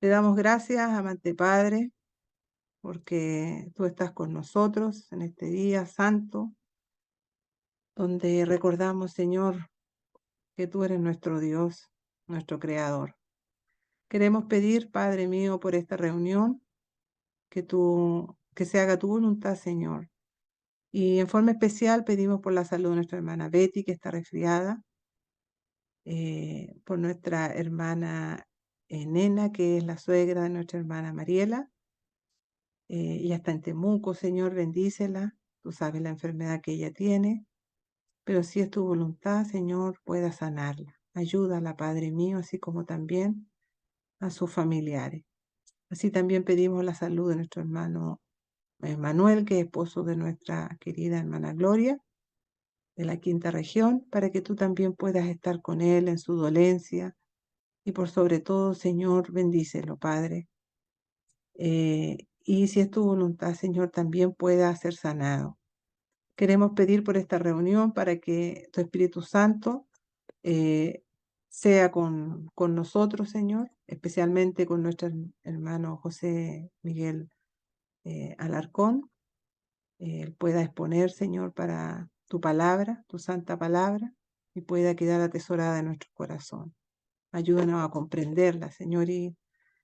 Te damos gracias, amante Padre, porque tú estás con nosotros en este día santo, donde recordamos, Señor, que tú eres nuestro Dios, nuestro Creador. Queremos pedir, Padre mío, por esta reunión, que se haga tu voluntad, Señor. Y en forma especial pedimos por la salud de nuestra hermana Betty, que está resfriada, por nuestra hermana Nena, que es la suegra de nuestra hermana Mariela. Ella está en Temuco, Señor, bendícela. Tú sabes la enfermedad que ella tiene, pero si es tu voluntad, Señor, pueda sanarla. Ayúdala, Padre mío, así como también a sus familiares. Así también pedimos la salud de nuestro hermano Manuel, que es esposo de nuestra querida hermana Gloria, de la quinta región, para que tú también puedas estar con él en su dolencia. Y por sobre todo, Señor, bendícelo, Padre. Y si es tu voluntad, Señor, también pueda ser sanado. Queremos pedir por esta reunión para que tu Espíritu Santo eh, sea con nosotros, Señor, especialmente con nuestro hermano José Miguel Alarcón. Él pueda exponer, Señor, para tu palabra, tu santa palabra, y pueda quedar atesorada en nuestro corazón. Ayúdanos a comprenderla, Señor, y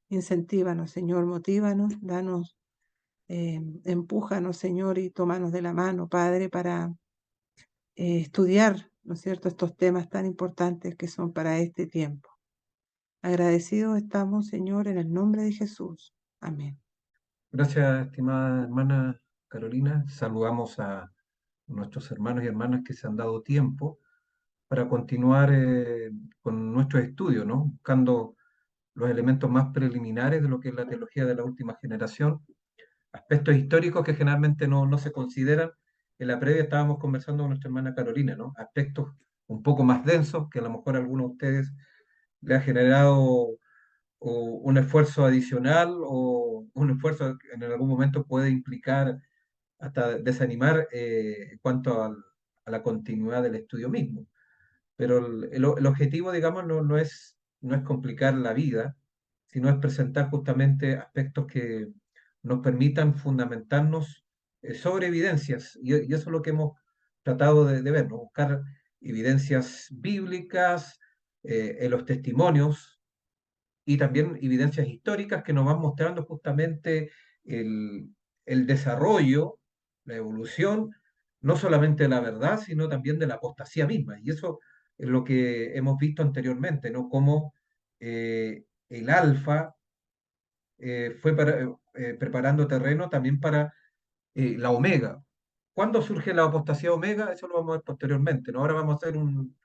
incentívanos, Señor, motívanos, danos, empújanos, Señor, y tómanos de la mano, Padre, para estudiar, ¿no es cierto?, estos temas tan importantes que son para este tiempo. Agradecidos estamos, Señor, en el nombre de Jesús. Amén. Gracias, estimada hermana Carolina. Saludamos a nuestros hermanos y hermanas que se han dado tiempo para continuar con nuestros estudios, ¿no? Buscando los elementos más preliminares de lo que es la teología de la última generación, aspectos históricos que generalmente no se consideran. En la previa estábamos conversando con nuestra hermana Carolina, ¿no? Aspectos un poco más densos que a lo mejor a algunos de ustedes le ha generado un esfuerzo adicional o un esfuerzo que en algún momento puede implicar hasta desanimar en cuanto a la continuidad del estudio mismo. Pero el objetivo, digamos, no es complicar la vida, sino es presentar justamente aspectos que nos permitan fundamentarnos sobre evidencias. Y eso es lo que hemos tratado de ver, ¿no? Buscar evidencias bíblicas en los testimonios y también evidencias históricas que nos van mostrando justamente el, el desarrollo, la evolución, no solamente de la verdad, sino también de la apostasía misma. Y eso es lo que hemos visto anteriormente, ¿no? Cómo el alfa fue preparando terreno también para la omega. ¿Cuándo surge la apostasía omega? Eso lo vamos a ver posteriormente, ¿no? Ahora vamos a hacer un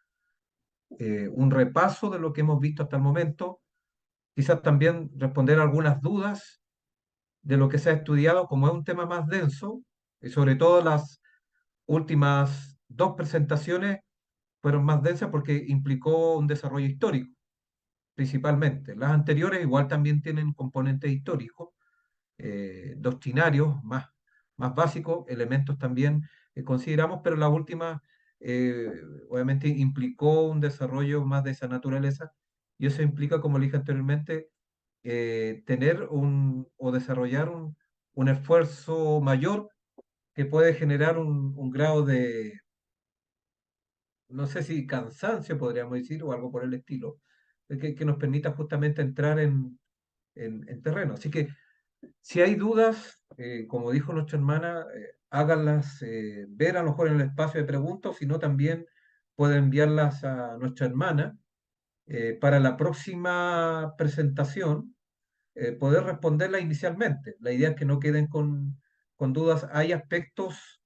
repaso de lo que hemos visto hasta el momento, quizás también responder algunas dudas de lo que se ha estudiado, como es un tema más denso, y sobre todo las últimas dos presentaciones fueron más densas porque implicó un desarrollo histórico, principalmente. Las anteriores igual también tienen componentes históricos, doctrinarios más básicos, elementos también consideramos, pero la última eh, obviamente implicó un desarrollo más de esa naturaleza, y eso implica, como le dije anteriormente, tener o desarrollar un esfuerzo mayor que puede generar un grado de, no sé si cansancio podríamos decir, o algo por el estilo, que nos permita justamente entrar en terreno. Así que si hay dudas, como dijo nuestra hermana, háganlas ver a lo mejor en el espacio de preguntas, si no también puede enviarlas a nuestra hermana para la próxima presentación, poder responderla inicialmente. La idea es que no queden con dudas. Hay aspectos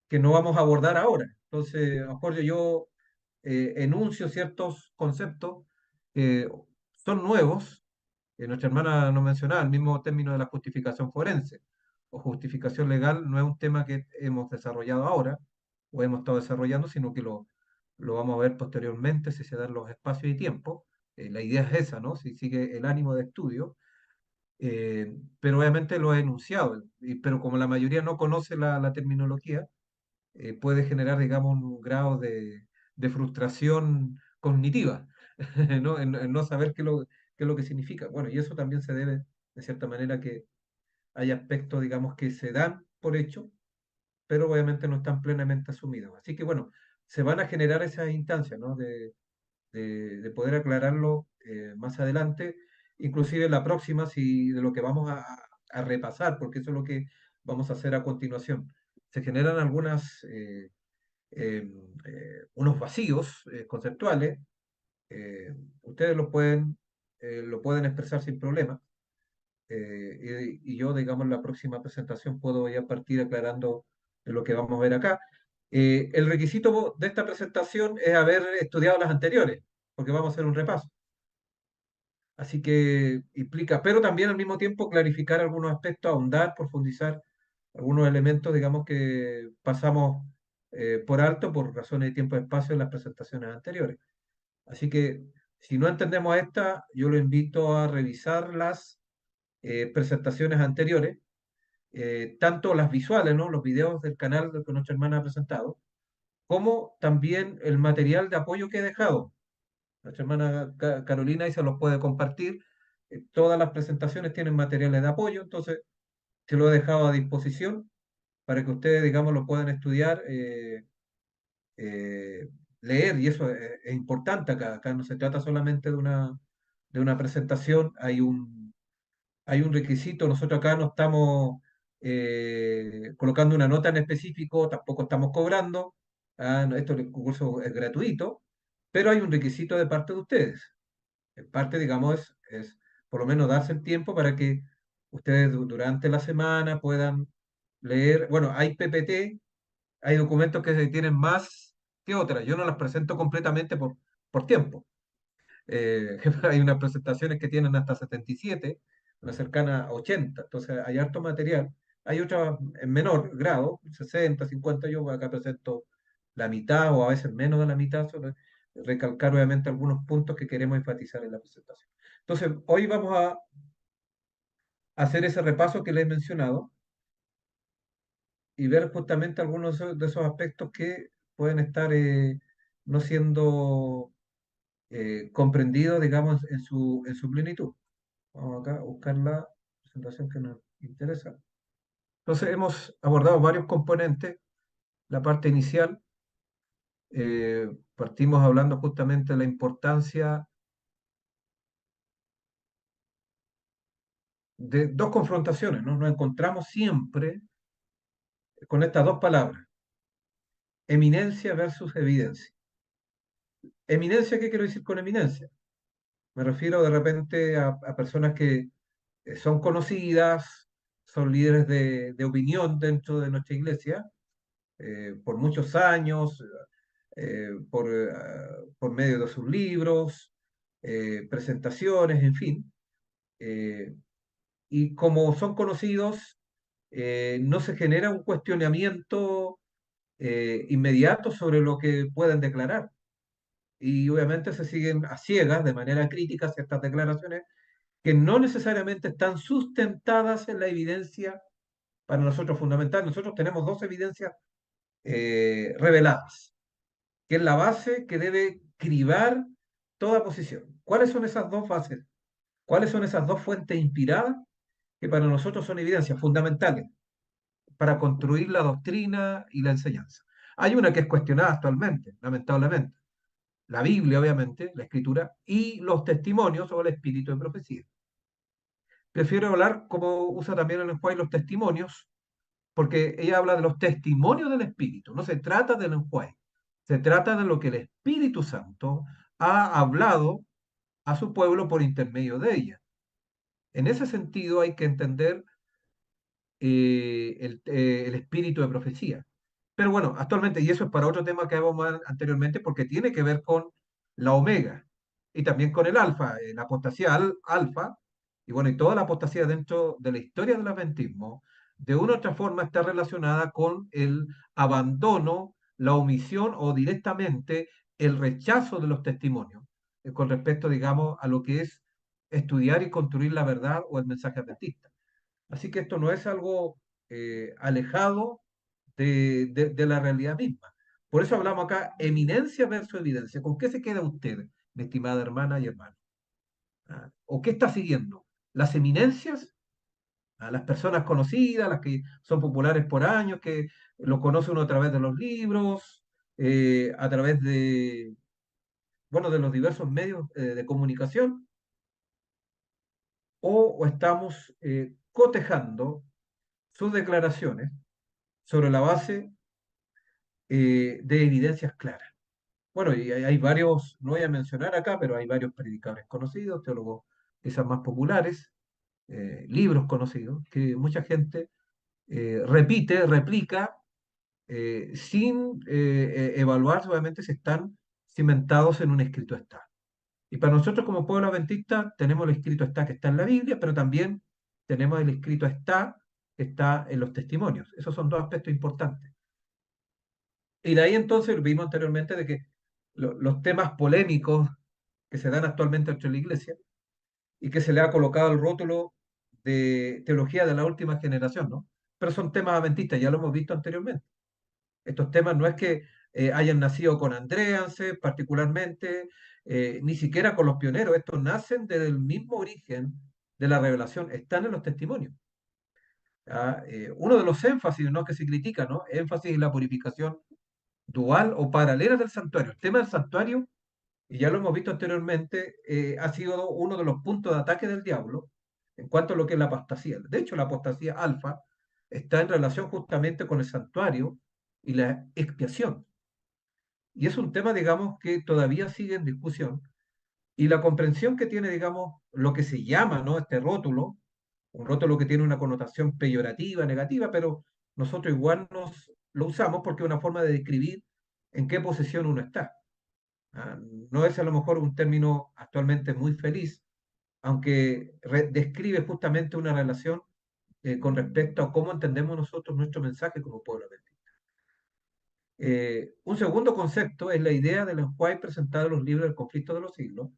que no vamos a abordar ahora. Entonces, a lo mejor yo enuncio ciertos conceptos que son nuevos. Nuestra hermana nos mencionaba el mismo término de la justificación forense o justificación legal. No es un tema que hemos desarrollado ahora o hemos estado desarrollando, sino que lo vamos a ver posteriormente si se dan los espacios y tiempo. La idea es esa, ¿no? Si sigue el ánimo de estudio, pero obviamente lo he enunciado, pero como la mayoría no conoce la terminología, puede generar, digamos, un grado de frustración cognitiva, ¿no? En no saber qué ¿Qué es lo que significa? Bueno, y eso también se debe, de cierta manera, que hay aspectos, digamos, que se dan por hecho, pero obviamente no están plenamente asumidos. Así que bueno, se van a generar esas instancias, ¿no? De poder aclararlo más adelante, inclusive la próxima, si de lo que vamos a repasar, porque eso es lo que vamos a hacer a continuación. Se generan eh, unos vacíos conceptuales, ustedes lo pueden expresar sin problema, y yo, digamos, en la próxima presentación puedo ya partir aclarando de lo que vamos a ver acá. El requisito de esta presentación es haber estudiado las anteriores, porque vamos a hacer un repaso. Así que implica, pero también al mismo tiempo clarificar algunos aspectos, ahondar, profundizar algunos elementos, digamos, que pasamos por alto por razones de tiempo y espacio en las presentaciones anteriores. Así que si no entendemos esta, yo lo invito a revisar las presentaciones anteriores, tanto las visuales, ¿no? Los videos del canal que nuestra hermana ha presentado, como también el material de apoyo que he dejado. Nuestra hermana Carolina ahí se los puede compartir. Todas las presentaciones tienen materiales de apoyo, entonces se lo he dejado a disposición para que ustedes, digamos, lo puedan estudiar, eh, leer, y eso es importante acá. Acá no se trata solamente de una presentación, hay un requisito. Nosotros acá no estamos colocando una nota en específico, tampoco estamos cobrando. Esto el curso es gratuito, pero hay un requisito de parte de ustedes. En parte, digamos, es por lo menos darse el tiempo para que ustedes durante la semana puedan leer. Bueno, hay PPT, hay documentos que se tienen más que otras. Yo no las presento completamente por tiempo. Hay unas presentaciones que tienen hasta 77, una cercana a 80, entonces hay harto material. Hay otras en menor grado, 60, 50, yo acá presento la mitad o a veces menos de la mitad, sobre recalcar obviamente algunos puntos que queremos enfatizar en la presentación. Entonces, hoy vamos a hacer ese repaso que les he mencionado y ver justamente algunos de esos aspectos que pueden estar no siendo comprendidos, digamos, en su plenitud. Vamos acá a buscar la presentación que nos interesa. Entonces, hemos abordado varios componentes. La parte inicial, partimos hablando justamente de la importancia de dos confrontaciones, ¿no? Nos encontramos siempre con estas dos palabras, eminencia versus evidencia. Eminencia, ¿qué quiero decir con eminencia? Me refiero de repente a personas que son conocidas, son líderes de opinión dentro de nuestra iglesia por muchos años, por medio de sus libros, presentaciones, en fin. Eh, y como son conocidos, no se genera un cuestionamiento inmediato sobre lo que pueden declarar. Y obviamente se siguen a ciegas, de manera crítica, ciertas declaraciones que no necesariamente están sustentadas en la evidencia para nosotros fundamental. Nosotros tenemos dos evidencias reveladas, que es la base que debe cribar toda posición. ¿Cuáles son esas dos bases? ¿Cuáles son esas dos fuentes inspiradas que para nosotros son evidencias fundamentales para construir la doctrina y la enseñanza? Hay una que es cuestionada actualmente, lamentablemente. La Biblia, obviamente, la Escritura, y los testimonios o el espíritu de profecía. Prefiero hablar, como usa también el lenguaje, los testimonios, porque ella habla de los testimonios del Espíritu. No se trata del lenguaje, se trata de lo que el Espíritu Santo ha hablado a su pueblo por intermedio de ella. En ese sentido hay que entender el espíritu de profecía. Pero bueno, actualmente, y eso es para otro tema que habíamos anteriormente, porque tiene que ver con la omega y también con el alfa, la apostasía alfa, y bueno, y toda la apostasía dentro de la historia del adventismo, de una u otra forma está relacionada con el abandono, la omisión o directamente el rechazo de los testimonios con respecto, digamos, a lo que es estudiar y construir la verdad o el mensaje adventista. Así que esto no es algo alejado de la realidad misma. Por eso hablamos acá, eminencia versus evidencia. ¿Con qué se queda usted, mi estimada hermana y hermano? o qué está siguiendo? ¿Las eminencias? ¿A las personas conocidas, las que son populares por años, que lo conoce uno a través de los libros, a través de, bueno, de los diversos medios de comunicación? ¿O estamos cotejando sus declaraciones sobre la base de evidencias claras? Bueno, y hay varios, no voy a mencionar acá, pero hay varios predicadores conocidos, teólogos quizás más populares, libros conocidos, que mucha gente repite, replica, sin evaluar obviamente si están cimentados en un escrito está. Y para nosotros como pueblo adventista tenemos el escrito está que está en la Biblia, pero también tenemos el escrito está que está en los testimonios. Esos son dos aspectos importantes. Y de ahí entonces vimos anteriormente de que los temas polémicos que se dan actualmente entre la iglesia y que se le ha colocado el rótulo de teología de la última generación, ¿no? Pero son temas adventistas, ya lo hemos visto anteriormente. Estos temas no es que hayan nacido con Andréanse particularmente, ni siquiera con los pioneros, estos nacen desde el mismo origen de la revelación, están en los testimonios. ¿Ya? Uno de los énfasis, ¿no?, que se critica, ¿no? Énfasis en la purificación dual o paralela del santuario. El tema del santuario, y ya lo hemos visto anteriormente, ha sido uno de los puntos de ataque del diablo en cuanto a lo que es la apostasía. De hecho, la apostasía alfa está en relación justamente con el santuario y la expiación. Y es un tema, digamos, que todavía sigue en discusión. Y la comprensión que tiene, digamos, lo que se llama, ¿no?, este rótulo, un rótulo que tiene una connotación peyorativa, negativa, pero nosotros igual nos lo usamos porque es una forma de describir en qué posición uno está. ¿Ah? No es a lo mejor un término actualmente muy feliz, aunque describe justamente una relación con respecto a cómo entendemos nosotros nuestro mensaje como pueblo adventista. Un segundo concepto es la idea del enjuague presentado en los libros del conflicto de los siglos,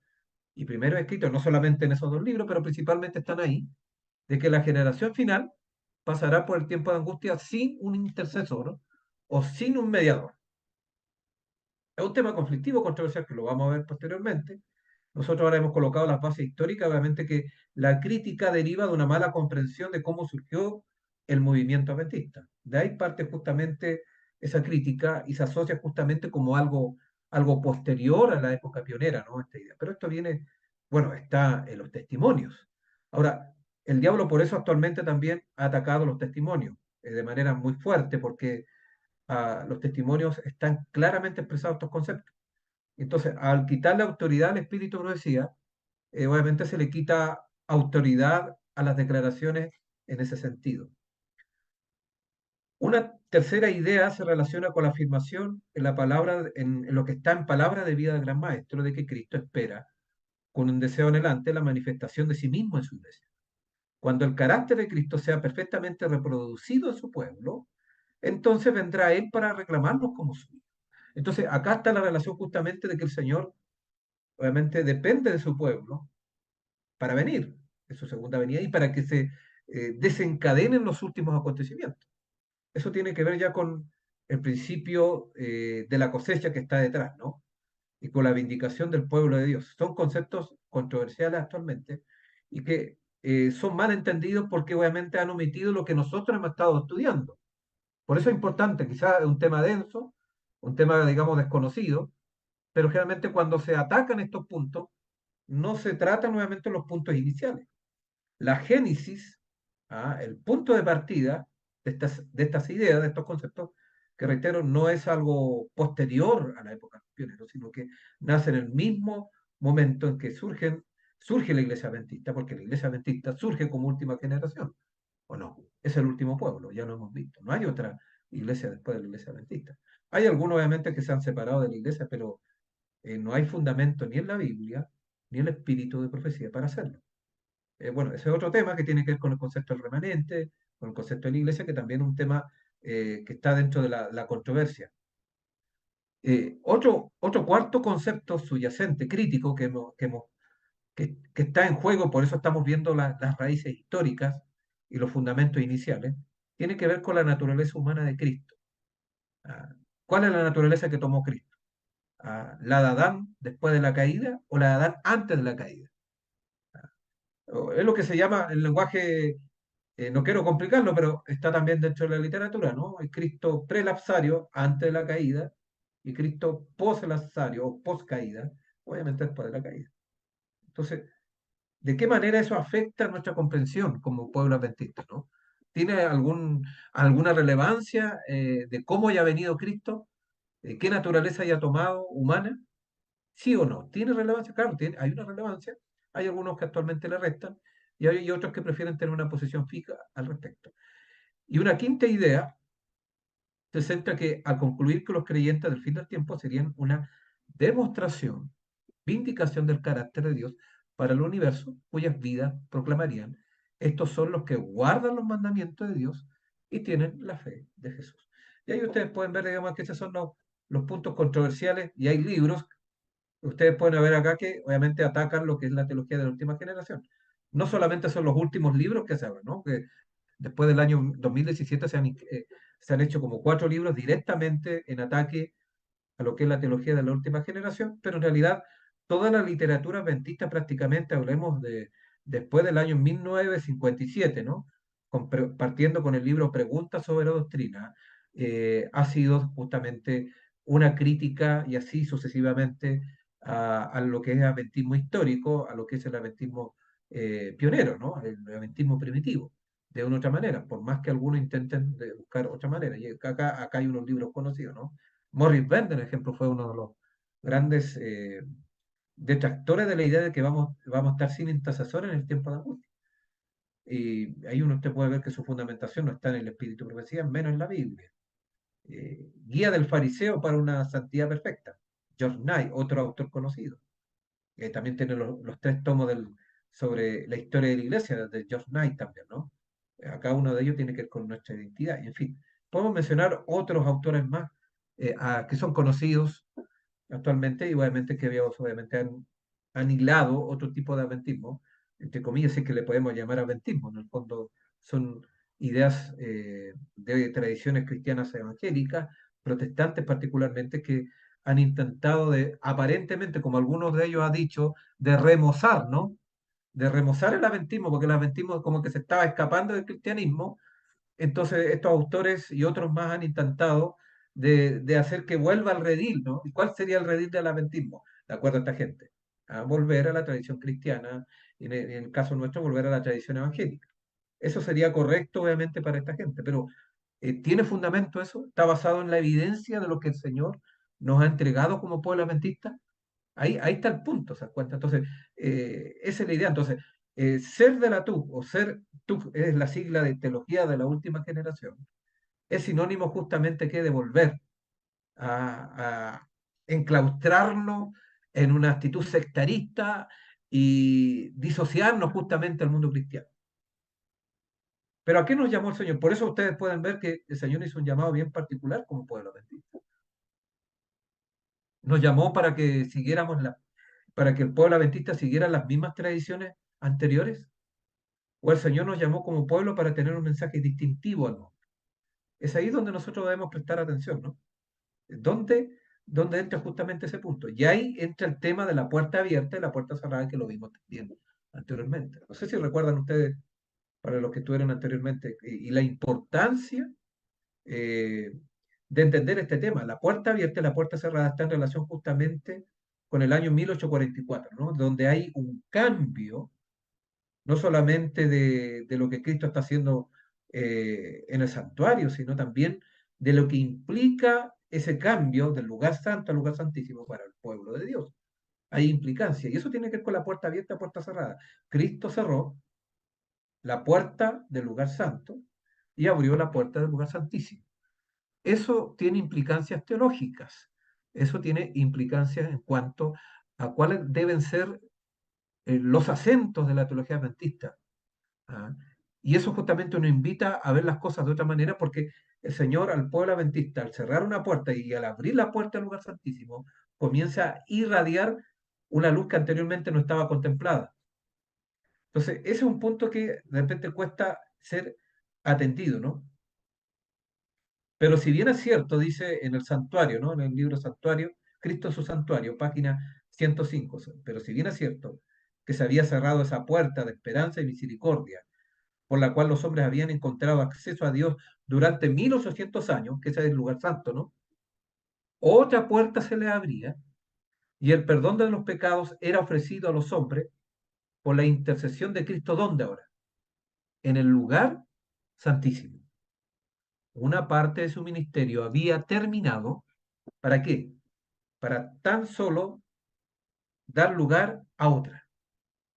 y primero escrito no solamente en esos dos libros, pero principalmente están ahí, de que la generación final pasará por el tiempo de angustia sin un intercesor o sin un mediador. Es un tema conflictivo, controversial, que lo vamos a ver posteriormente. Nosotros ahora hemos colocado las bases históricas, obviamente que la crítica deriva de una mala comprensión de cómo surgió el movimiento adventista. De ahí parte justamente esa crítica y se asocia justamente como algo posterior a la época pionera, ¿no? Esta idea. Pero esto viene, bueno, está en los testimonios. Ahora, el diablo por eso actualmente también ha atacado los testimonios de manera muy fuerte, porque los testimonios están claramente expresados estos conceptos. Entonces, al quitarle autoridad al espíritu de profecía, obviamente se le quita autoridad a las declaraciones en ese sentido. Una tercera idea se relaciona con la afirmación en la palabra, en lo que está en palabra de vida del gran maestro, de que Cristo espera con un deseo anhelante la manifestación de sí mismo en su iglesia. Cuando el carácter de Cristo sea perfectamente reproducido en su pueblo, entonces vendrá Él para reclamarnos como suyo. Entonces, acá está la relación justamente de que el Señor, obviamente, depende de su pueblo para venir, en su segunda venida, y para que se desencadenen los últimos acontecimientos. Eso tiene que ver ya con el principio de la cosecha que está detrás, ¿no? Y con la vindicación del pueblo de Dios. Son conceptos controversiales actualmente y que son mal entendidos porque obviamente han omitido lo que nosotros hemos estado estudiando. Por eso es importante, quizás es un tema denso, un tema, digamos, desconocido, pero generalmente cuando se atacan estos puntos, no se tratan nuevamente los puntos iniciales. La génesis, el punto de partida de estas ideas, de estos conceptos, que reitero, no es algo posterior a la época pionera, sino que nace en el mismo momento en que surge la iglesia adventista, porque la iglesia adventista surge como última generación, ¿o no? Es el último pueblo, ya lo hemos visto. No hay otra iglesia después de la iglesia adventista. Hay algunos, obviamente, que se han separado de la iglesia, pero no hay fundamento ni en la Biblia, ni en el espíritu de profecía para hacerlo. Bueno, ese es otro tema que tiene que ver con el concepto del remanente, con el concepto de la iglesia, que también es un tema que está dentro de la controversia. Otro cuarto concepto subyacente, crítico, que está en juego, por eso estamos viendo las raíces históricas y los fundamentos iniciales, tiene que ver con la naturaleza humana de Cristo. Ah, ¿Cuál es la naturaleza que tomó Cristo? ¿La de Adán después de la caída o la de Adán antes de la caída? Es lo que se llama el lenguaje, no quiero complicarlo, pero está también dentro de la literatura, ¿no? El Cristo prelapsario, antes de la caída, y Cristo poslapsario o poscaída, obviamente después de la caída. Entonces, ¿de qué manera eso afecta nuestra comprensión como pueblo adventista, ¿no? ¿Tiene alguna relevancia de cómo haya venido Cristo? ¿Qué naturaleza haya tomado humana? ¿Sí o no? ¿Tiene relevancia? Claro, hay una relevancia. Hay algunos que actualmente le restan y hay otros que prefieren tener una posición fija al respecto. Y una quinta idea se centra que al concluir que los creyentes del fin del tiempo serían una demostración, vindicación del carácter de Dios para el universo, cuyas vidas proclamarían. Estos son los que guardan los mandamientos de Dios y tienen la fe de Jesús. Y ahí ustedes pueden ver, digamos, que esos son los puntos controversiales y hay libros. Ustedes pueden ver acá que obviamente atacan lo que es la teología de la última generación. No solamente son los últimos libros que se hablan, ¿no? Que después del año 2017 se han hecho como 4 libros directamente en ataque a lo que es la teología de la última generación, pero en realidad toda la literatura adventista prácticamente, hablemos de después del año 1957, ¿no? Partiendo con el libro Preguntas sobre la doctrina, ha sido justamente una crítica y así sucesivamente a lo que es el adventismo histórico, a lo que es el adventismo pionero, ¿no? El adventismo primitivo, de una u otra manera, por más que algunos intenten buscar otra manera. Y acá hay unos libros conocidos, ¿no? Morris Bender, por ejemplo, fue uno de los grandes detractores de la idea de que vamos a estar sin intercesor en el tiempo de angustia. Y ahí uno usted puede ver que su fundamentación no está en el Espíritu de profecía, menos en la Biblia. Guía del fariseo para una santidad perfecta. George Knight, otro autor conocido. También tiene los 3 tomos sobre la historia de la iglesia, de George Knight también, ¿no? Cada uno de ellos tiene que ver con nuestra identidad. Y en fin, podemos mencionar otros autores más que son conocidos actualmente y obviamente que ellos obviamente han hilado otro tipo de adventismo, entre comillas, es que le podemos llamar adventismo. En el fondo son ideas de tradiciones cristianas evangélicas, protestantes particularmente, que han intentado aparentemente, como algunos de ellos han dicho, de remozar, ¿no? De remozar el adventismo, porque el adventismo como que se estaba escapando del cristianismo. Entonces estos autores y otros más han intentado de hacer que vuelva al redil, ¿no? ¿Y cuál sería el redil del adventismo? De acuerdo a esta gente, a volver a la tradición cristiana, y en el caso nuestro, volver a la tradición evangélica. Eso sería correcto, obviamente, para esta gente, pero ¿tiene fundamento eso? ¿Está basado en la evidencia de lo que el Señor nos ha entregado como pueblo adventista? Ahí está el punto, ¿se das cuenta? Entonces, esa es la idea. Entonces, ser de la TUC o ser TUC es la sigla de teología de la última generación, es sinónimo justamente que de volver a enclaustrarnos en una actitud sectarista y disociarnos justamente del mundo cristiano. Pero ¿a qué nos llamó el Señor? Por eso ustedes pueden ver que el Señor hizo un llamado bien particular como pueblo adventista. Nos llamó para que para que el pueblo adventista siguiera las mismas tradiciones anteriores, o el Señor nos llamó como pueblo para tener un mensaje distintivo al mundo. Es ahí donde nosotros debemos prestar atención, ¿no? ¿Dónde, dónde entra justamente ese punto? Y ahí entra el tema de la puerta abierta y la puerta cerrada que lo vimos también anteriormente. No sé si recuerdan ustedes, para los que estuvieron anteriormente, y la importancia eh, de entender este tema. La puerta abierta y la puerta cerrada está en relación justamente con el año 1844, ¿no? Donde hay un cambio, no solamente de lo que Cristo está haciendo en el santuario, sino también de lo que implica ese cambio del lugar santo al lugar santísimo para el pueblo de Dios. Hay implicancia, y eso tiene que ver con la puerta abierta y puerta cerrada. Cristo cerró la puerta del lugar santo y abrió la puerta del lugar santísimo. Eso tiene implicancias teológicas, eso tiene implicancias en cuanto a cuáles deben ser los acentos de la teología adventista. ¿Ah? Y eso justamente nos invita a ver las cosas de otra manera porque el Señor al pueblo adventista, al cerrar una puerta y al abrir la puerta del lugar santísimo, comienza a irradiar una luz que anteriormente no estaba contemplada. Entonces, ese es un punto que de repente cuesta ser atendido, ¿no? Pero si bien es cierto, dice en el santuario, ¿no? En el libro Santuario, Cristo en su santuario, página 105, pero si bien es cierto que se había cerrado esa puerta de esperanza y misericordia, por la cual los hombres habían encontrado acceso a Dios durante 1800 años, que ese es el lugar santo, ¿no? Otra puerta se le abría y el perdón de los pecados era ofrecido a los hombres por la intercesión de Cristo. ¿Dónde ahora? En el lugar santísimo. Una parte de su ministerio había terminado. ¿Para qué? Para tan solo dar lugar a otra.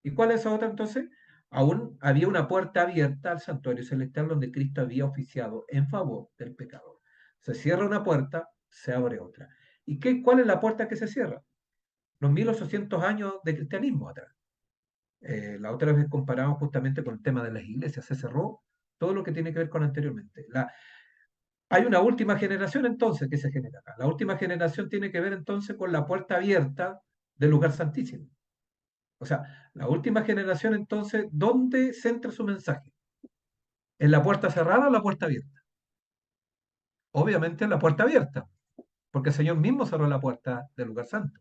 ¿Y cuál es esa otra entonces? Aún había una puerta abierta al santuario celestial donde Cristo había oficiado en favor del pecador. Se cierra una puerta, se abre otra. ¿Y cuál es la puerta que se cierra? Los 1800 años de cristianismo atrás. La otra vez comparamos justamente con el tema de las iglesias. Se cerró todo lo que tiene que ver con anteriormente. Hay una última generación entonces que se genera acá. La última generación tiene que ver entonces con la puerta abierta del lugar santísimo. O sea, la última generación entonces, ¿dónde centra su mensaje? ¿En la puerta cerrada o la puerta abierta? Obviamente en la puerta abierta, porque el Señor mismo cerró la puerta del lugar santo.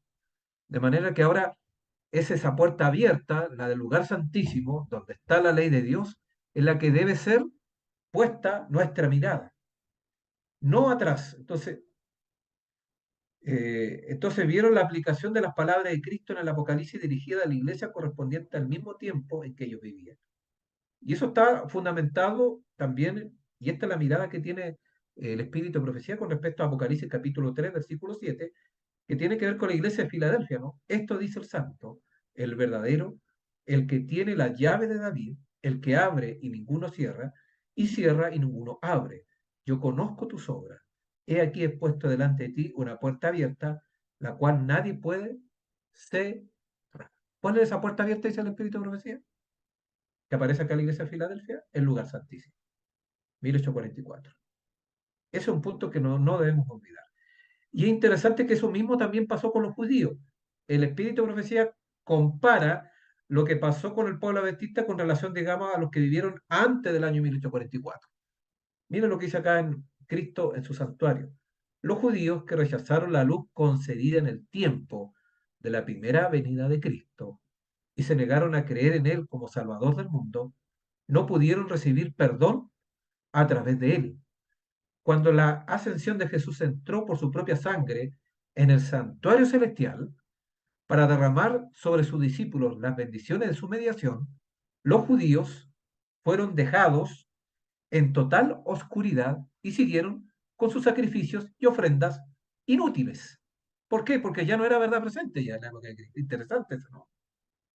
De manera que ahora es esa puerta abierta, la del lugar santísimo, donde está la ley de Dios, en la que debe ser puesta nuestra mirada, no atrás. Entonces vieron la aplicación de las palabras de Cristo en el Apocalipsis dirigida a la iglesia correspondiente al mismo tiempo en que ellos vivían. Y eso está fundamentado también, y esta es la mirada que tiene el Espíritu de Profecía con respecto a Apocalipsis capítulo 3, versículo 7, que tiene que ver con la iglesia de Filadelfia, ¿no? Esto dice el santo, el verdadero, el que tiene la llave de David, el que abre y ninguno cierra, y cierra y ninguno abre. Yo conozco tus obras. He aquí he puesto delante de ti una puerta abierta, la cual nadie puede cerrar. ¿Cuál es esa puerta abierta, dice el Espíritu de Profecía? Que aparece acá en la iglesia de Filadelfia, el lugar santísimo. 1844. Ese es un punto que no debemos olvidar. Y es interesante que eso mismo también pasó con los judíos. El Espíritu de Profecía compara lo que pasó con el pueblo adventista con relación, digamos, a los que vivieron antes del año 1844. Miren lo que dice acá en Cristo en su santuario. Los judíos que rechazaron la luz concedida en el tiempo de la primera venida de Cristo y se negaron a creer en Él como Salvador del mundo, no pudieron recibir perdón a través de Él. Cuando la ascensión de Jesús entró por su propia sangre en el santuario celestial para derramar sobre sus discípulos las bendiciones de su mediación, los judíos fueron dejados en total oscuridad y siguieron con sus sacrificios y ofrendas inútiles. ¿Por qué? Porque ya no era verdad presente ya en la época de Cristo. Interesante eso, ¿no?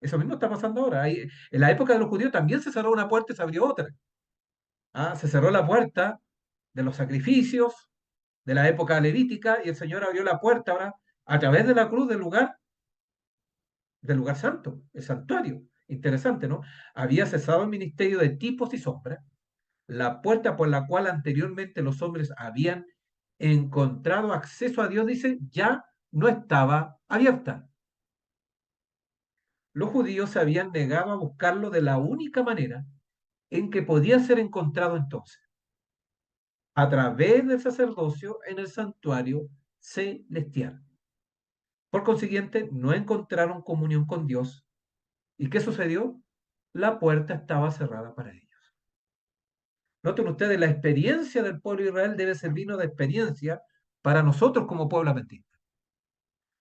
Eso mismo está pasando ahora. En la época de los judíos también se cerró una puerta y se abrió otra. Se cerró la puerta de los sacrificios de la época levítica y el Señor abrió la puerta ahora a través de la cruz del lugar santo, el santuario. Interesante, ¿no? Había cesado el ministerio de tipos y sombras. La puerta por la cual anteriormente los hombres habían encontrado acceso a Dios, dice, ya no estaba abierta. Los judíos se habían negado a buscarlo de la única manera en que podía ser encontrado entonces, a través del sacerdocio en el santuario celestial. Por consiguiente, no encontraron comunión con Dios. ¿Y qué sucedió? La puerta estaba cerrada para ellos. Noten ustedes, la experiencia del pueblo de Israel debe servirnos de experiencia para nosotros como pueblo adventista.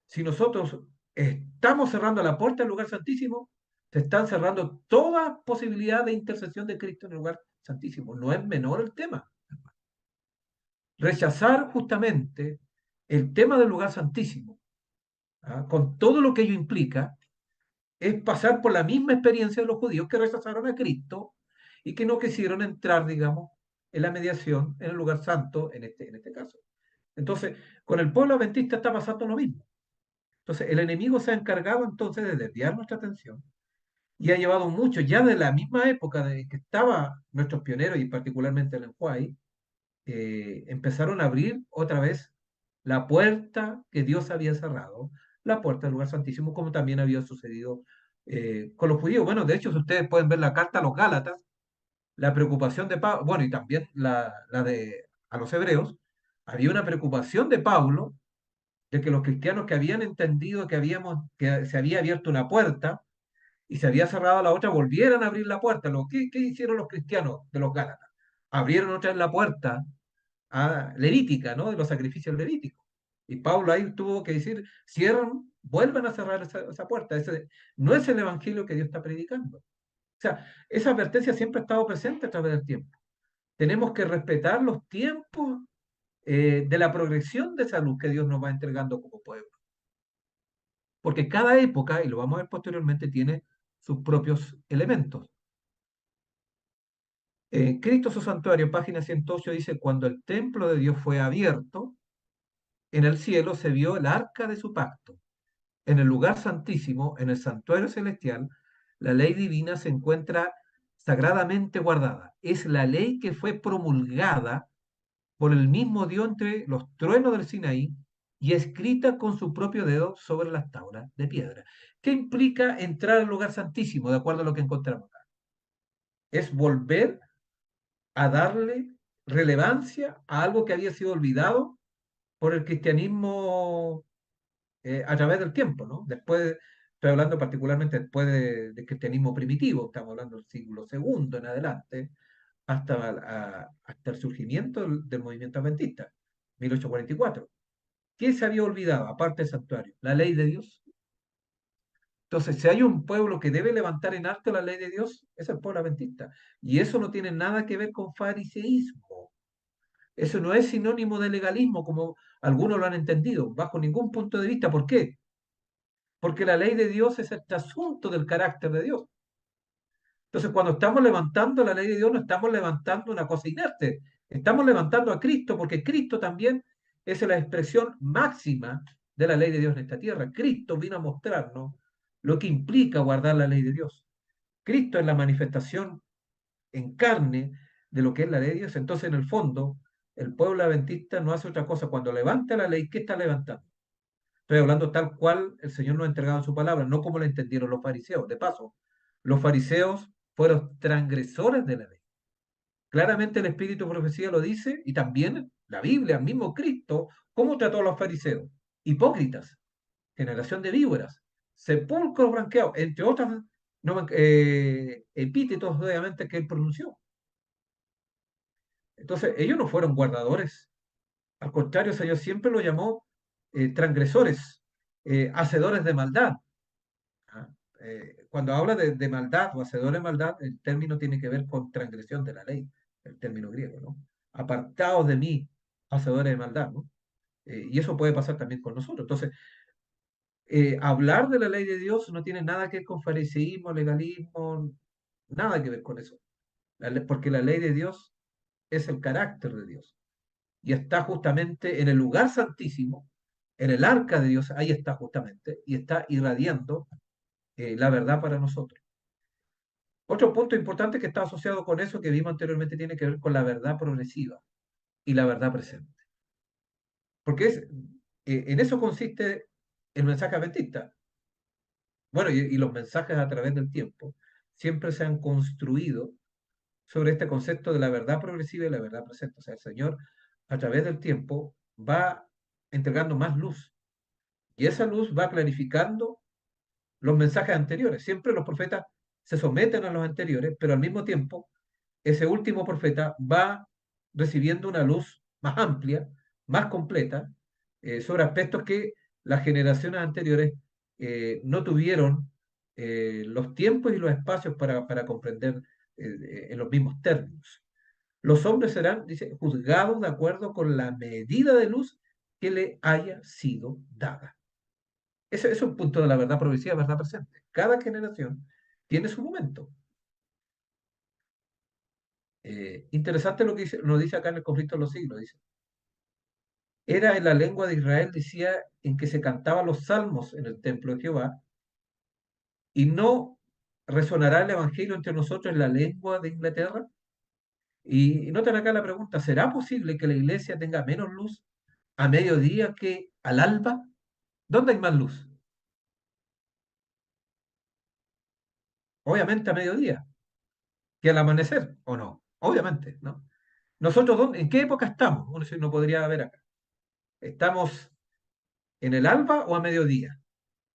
Si nosotros estamos cerrando la puerta del lugar santísimo, se están cerrando toda posibilidad de intercesión de Cristo en el lugar santísimo. No es menor el tema. Rechazar justamente el tema del lugar santísimo, con todo lo que ello implica, es pasar por la misma experiencia de los judíos que rechazaron a Cristo y que no quisieron entrar, digamos, en la mediación, en el lugar santo, en este caso. Entonces, con el pueblo adventista está pasando lo mismo. Entonces, el enemigo se ha encargado entonces de desviar nuestra atención y ha llevado mucho, ya de la misma época de que estaban nuestros pioneros y particularmente el Enjuay, empezaron a abrir otra vez la puerta que Dios había cerrado, la puerta del lugar santísimo, como también había sucedido con los judíos. Bueno, de hecho, si ustedes pueden ver la carta a los Gálatas, la preocupación de Pablo, bueno, y también la de a los hebreos, había una preocupación de Pablo de que los cristianos que habían entendido que se había abierto una puerta y se había cerrado la otra, volvieran a abrir la puerta. ¿Qué hicieron los cristianos de los Gálatas? Abrieron otra vez la puerta levítica, ¿no? De los sacrificios levíticos. Y Pablo ahí tuvo que decir, cierran, vuelvan a cerrar esa puerta. Ese no es el evangelio que Dios está predicando. O sea, esa advertencia siempre ha estado presente a través del tiempo. Tenemos que respetar los tiempos de la progresión de salud que Dios nos va entregando como pueblo. Porque cada época, y lo vamos a ver posteriormente, tiene sus propios elementos. Cristo su santuario, página 108, dice, cuando el templo de Dios fue abierto, en el cielo se vio el arca de su pacto. En el lugar santísimo, en el santuario celestial, la ley divina se encuentra sagradamente guardada. Es la ley que fue promulgada por el mismo Dios entre los truenos del Sinaí y escrita con su propio dedo sobre las tablas de piedra. ¿Qué implica entrar al lugar santísimo, de acuerdo a lo que encontramos acá? Es volver a darle relevancia a algo que había sido olvidado por el cristianismo a través del tiempo, ¿no? Después, estoy hablando particularmente después del cristianismo primitivo, estamos hablando del siglo segundo en adelante, hasta el surgimiento del movimiento adventista, 1844. ¿Qué se había olvidado, aparte del santuario? La ley de Dios. Entonces, si hay un pueblo que debe levantar en alto la ley de Dios, es el pueblo adventista. Y eso no tiene nada que ver con fariseísmo. Eso no es sinónimo de legalismo, como algunos lo han entendido, bajo ningún punto de vista. ¿Por qué? Porque la ley de Dios es este asunto del carácter de Dios. Entonces, cuando estamos levantando la ley de Dios, no estamos levantando una cosa inerte, estamos levantando a Cristo, porque Cristo también es la expresión máxima de la ley de Dios en esta tierra. Cristo vino a mostrarnos lo que implica guardar la ley de Dios. Cristo es la manifestación en carne de lo que es la ley de Dios. Entonces, en el fondo, el pueblo adventista no hace otra cosa. Cuando levanta la ley, ¿qué está levantando? Estoy hablando tal cual el Señor nos ha entregado en su palabra, no como la entendieron los fariseos. De paso, los fariseos fueron transgresores de la ley. Claramente el Espíritu de Profecía lo dice y también la Biblia, el mismo Cristo, ¿cómo trató a los fariseos? Hipócritas, generación de víboras, sepulcros blanqueados, entre otras epítetos obviamente que él pronunció. Entonces, ellos no fueron guardadores, al contrario, el Señor siempre lo llamó transgresores, hacedores de maldad. ¿Ah? Cuando habla de maldad o hacedor de maldad, el término tiene que ver con transgresión de la ley, el término griego, ¿no? Apartados de mí, hacedores de maldad, ¿no? Y eso puede pasar también con nosotros. Entonces, hablar de la ley de Dios no tiene nada que ver con fariseísmo, legalismo, nada que ver con eso. Porque la ley de Dios es el carácter de Dios. Y está justamente en el lugar santísimo, en el arca de Dios, ahí está justamente, y está irradiando la verdad para nosotros. Otro punto importante que está asociado con eso que vimos anteriormente tiene que ver con la verdad progresiva y la verdad presente. Porque en eso consiste el mensaje adventista. Bueno, y los mensajes a través del tiempo siempre se han construido sobre este concepto de la verdad progresiva y la verdad presente. O sea, el Señor a través del tiempo va entregando más luz y esa luz va clarificando los mensajes anteriores. Siempre los profetas se someten a los anteriores, pero al mismo tiempo ese último profeta va recibiendo una luz más amplia, más completa, sobre aspectos que las generaciones anteriores no tuvieron los tiempos y los espacios para comprender en los mismos términos. Los hombres serán, dice, juzgados de acuerdo con la medida de luz que le haya sido dada. Ese es un punto de la verdad progresiva, verdad presente. Cada generación tiene su momento. Interesante lo que nos dice acá en el conflicto de los siglos. Dice, era en la lengua de Israel, decía, en que se cantaban los salmos en el templo de Jehová, y no resonará el evangelio entre nosotros en la lengua de Inglaterra. Y noten acá la pregunta, ¿será posible que la iglesia tenga menos luz a mediodía que al alba? ¿Dónde hay más luz? Obviamente a mediodía, que al amanecer, ¿o no? Obviamente, ¿no? Nosotros, ¿en qué época estamos? Uno no podría ver acá. ¿Estamos en el alba o a mediodía?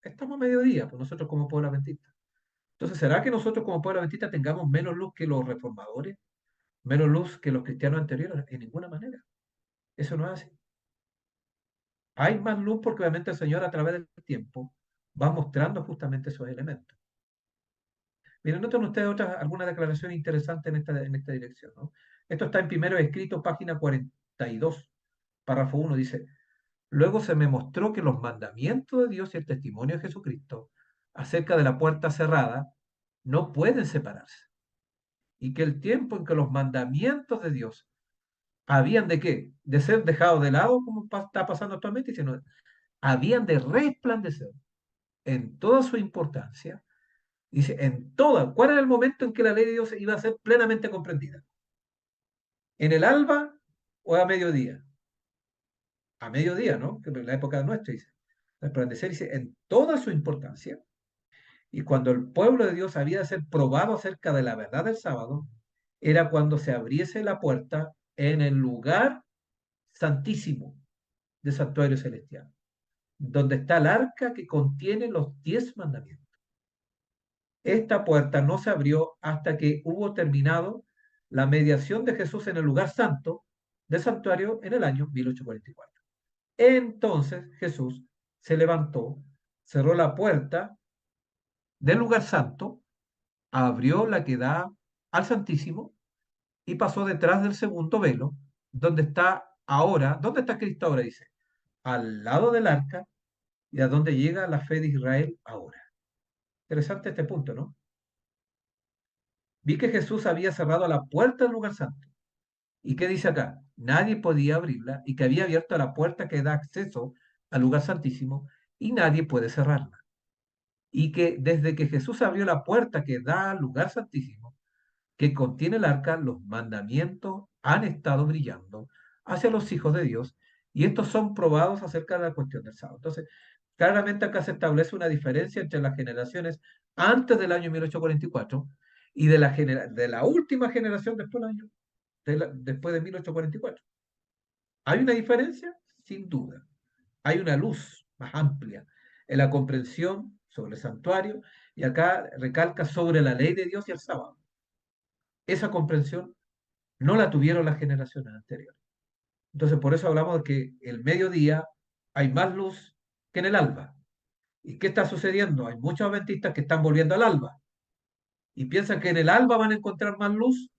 Estamos a mediodía, pues nosotros como pueblo adventista. Entonces, ¿será que nosotros como pueblo adventista tengamos menos luz que los reformadores? ¿Menos luz que los cristianos anteriores? En ninguna manera. Eso no es así. Hay más luz porque obviamente el Señor a través del tiempo va mostrando justamente esos elementos. Miren, noten ustedes alguna declaración interesante en esta dirección, ¿no? Esto está en Primero Escritos, página 42, párrafo 1, dice: luego se me mostró que los mandamientos de Dios y el testimonio de Jesucristo acerca de la puerta cerrada no pueden separarse. Y que el tiempo en que los mandamientos de Dios habían de qué? De ser dejados de lado, como está pasando actualmente, sino habían de resplandecer en toda su importancia. Dice, en toda. ¿Cuál era el momento en que la ley de Dios iba a ser plenamente comprendida? ¿En el alba o a mediodía? A mediodía, ¿no? Que en la época de nuestra dice. Resplandecer dice, en toda su importancia. Y cuando el pueblo de Dios había de ser probado acerca de la verdad del sábado, era cuando se abriese la puerta en el lugar santísimo del santuario celestial, donde está el arca que contiene los 10 mandamientos. Esta puerta no se abrió hasta que hubo terminado la mediación de Jesús en el lugar santo del santuario en el año 1844. Entonces Jesús se levantó, cerró la puerta del lugar santo, abrió la que da al Santísimo y pasó detrás del segundo velo, donde está ahora, ¿dónde está Cristo ahora? Dice, al lado del arca y a donde llega la fe de Israel ahora. Interesante este punto, ¿no? Vi que Jesús había cerrado la puerta del lugar santo. ¿Y qué dice acá? Nadie podía abrirla y que había abierto la puerta que da acceso al lugar santísimo y nadie puede cerrarla. Y que desde que Jesús abrió la puerta que da al lugar santísimo, que contiene el arca, los mandamientos han estado brillando hacia los hijos de Dios y estos son probados acerca de la cuestión del sábado. Entonces, claramente acá se establece una diferencia entre las generaciones antes del año 1844 y de la última generación después después de 1844. ¿Hay una diferencia? Sin duda. Hay una luz más amplia en la comprensión sobre el santuario y acá recalca sobre la ley de Dios y el sábado. Esa comprensión no la tuvieron las generaciones anteriores. Entonces, por eso hablamos de que el mediodía hay más luz que en el alba. ¿Y qué está sucediendo? Hay muchos adventistas que están volviendo al alba y piensan que en el alba van a encontrar más luz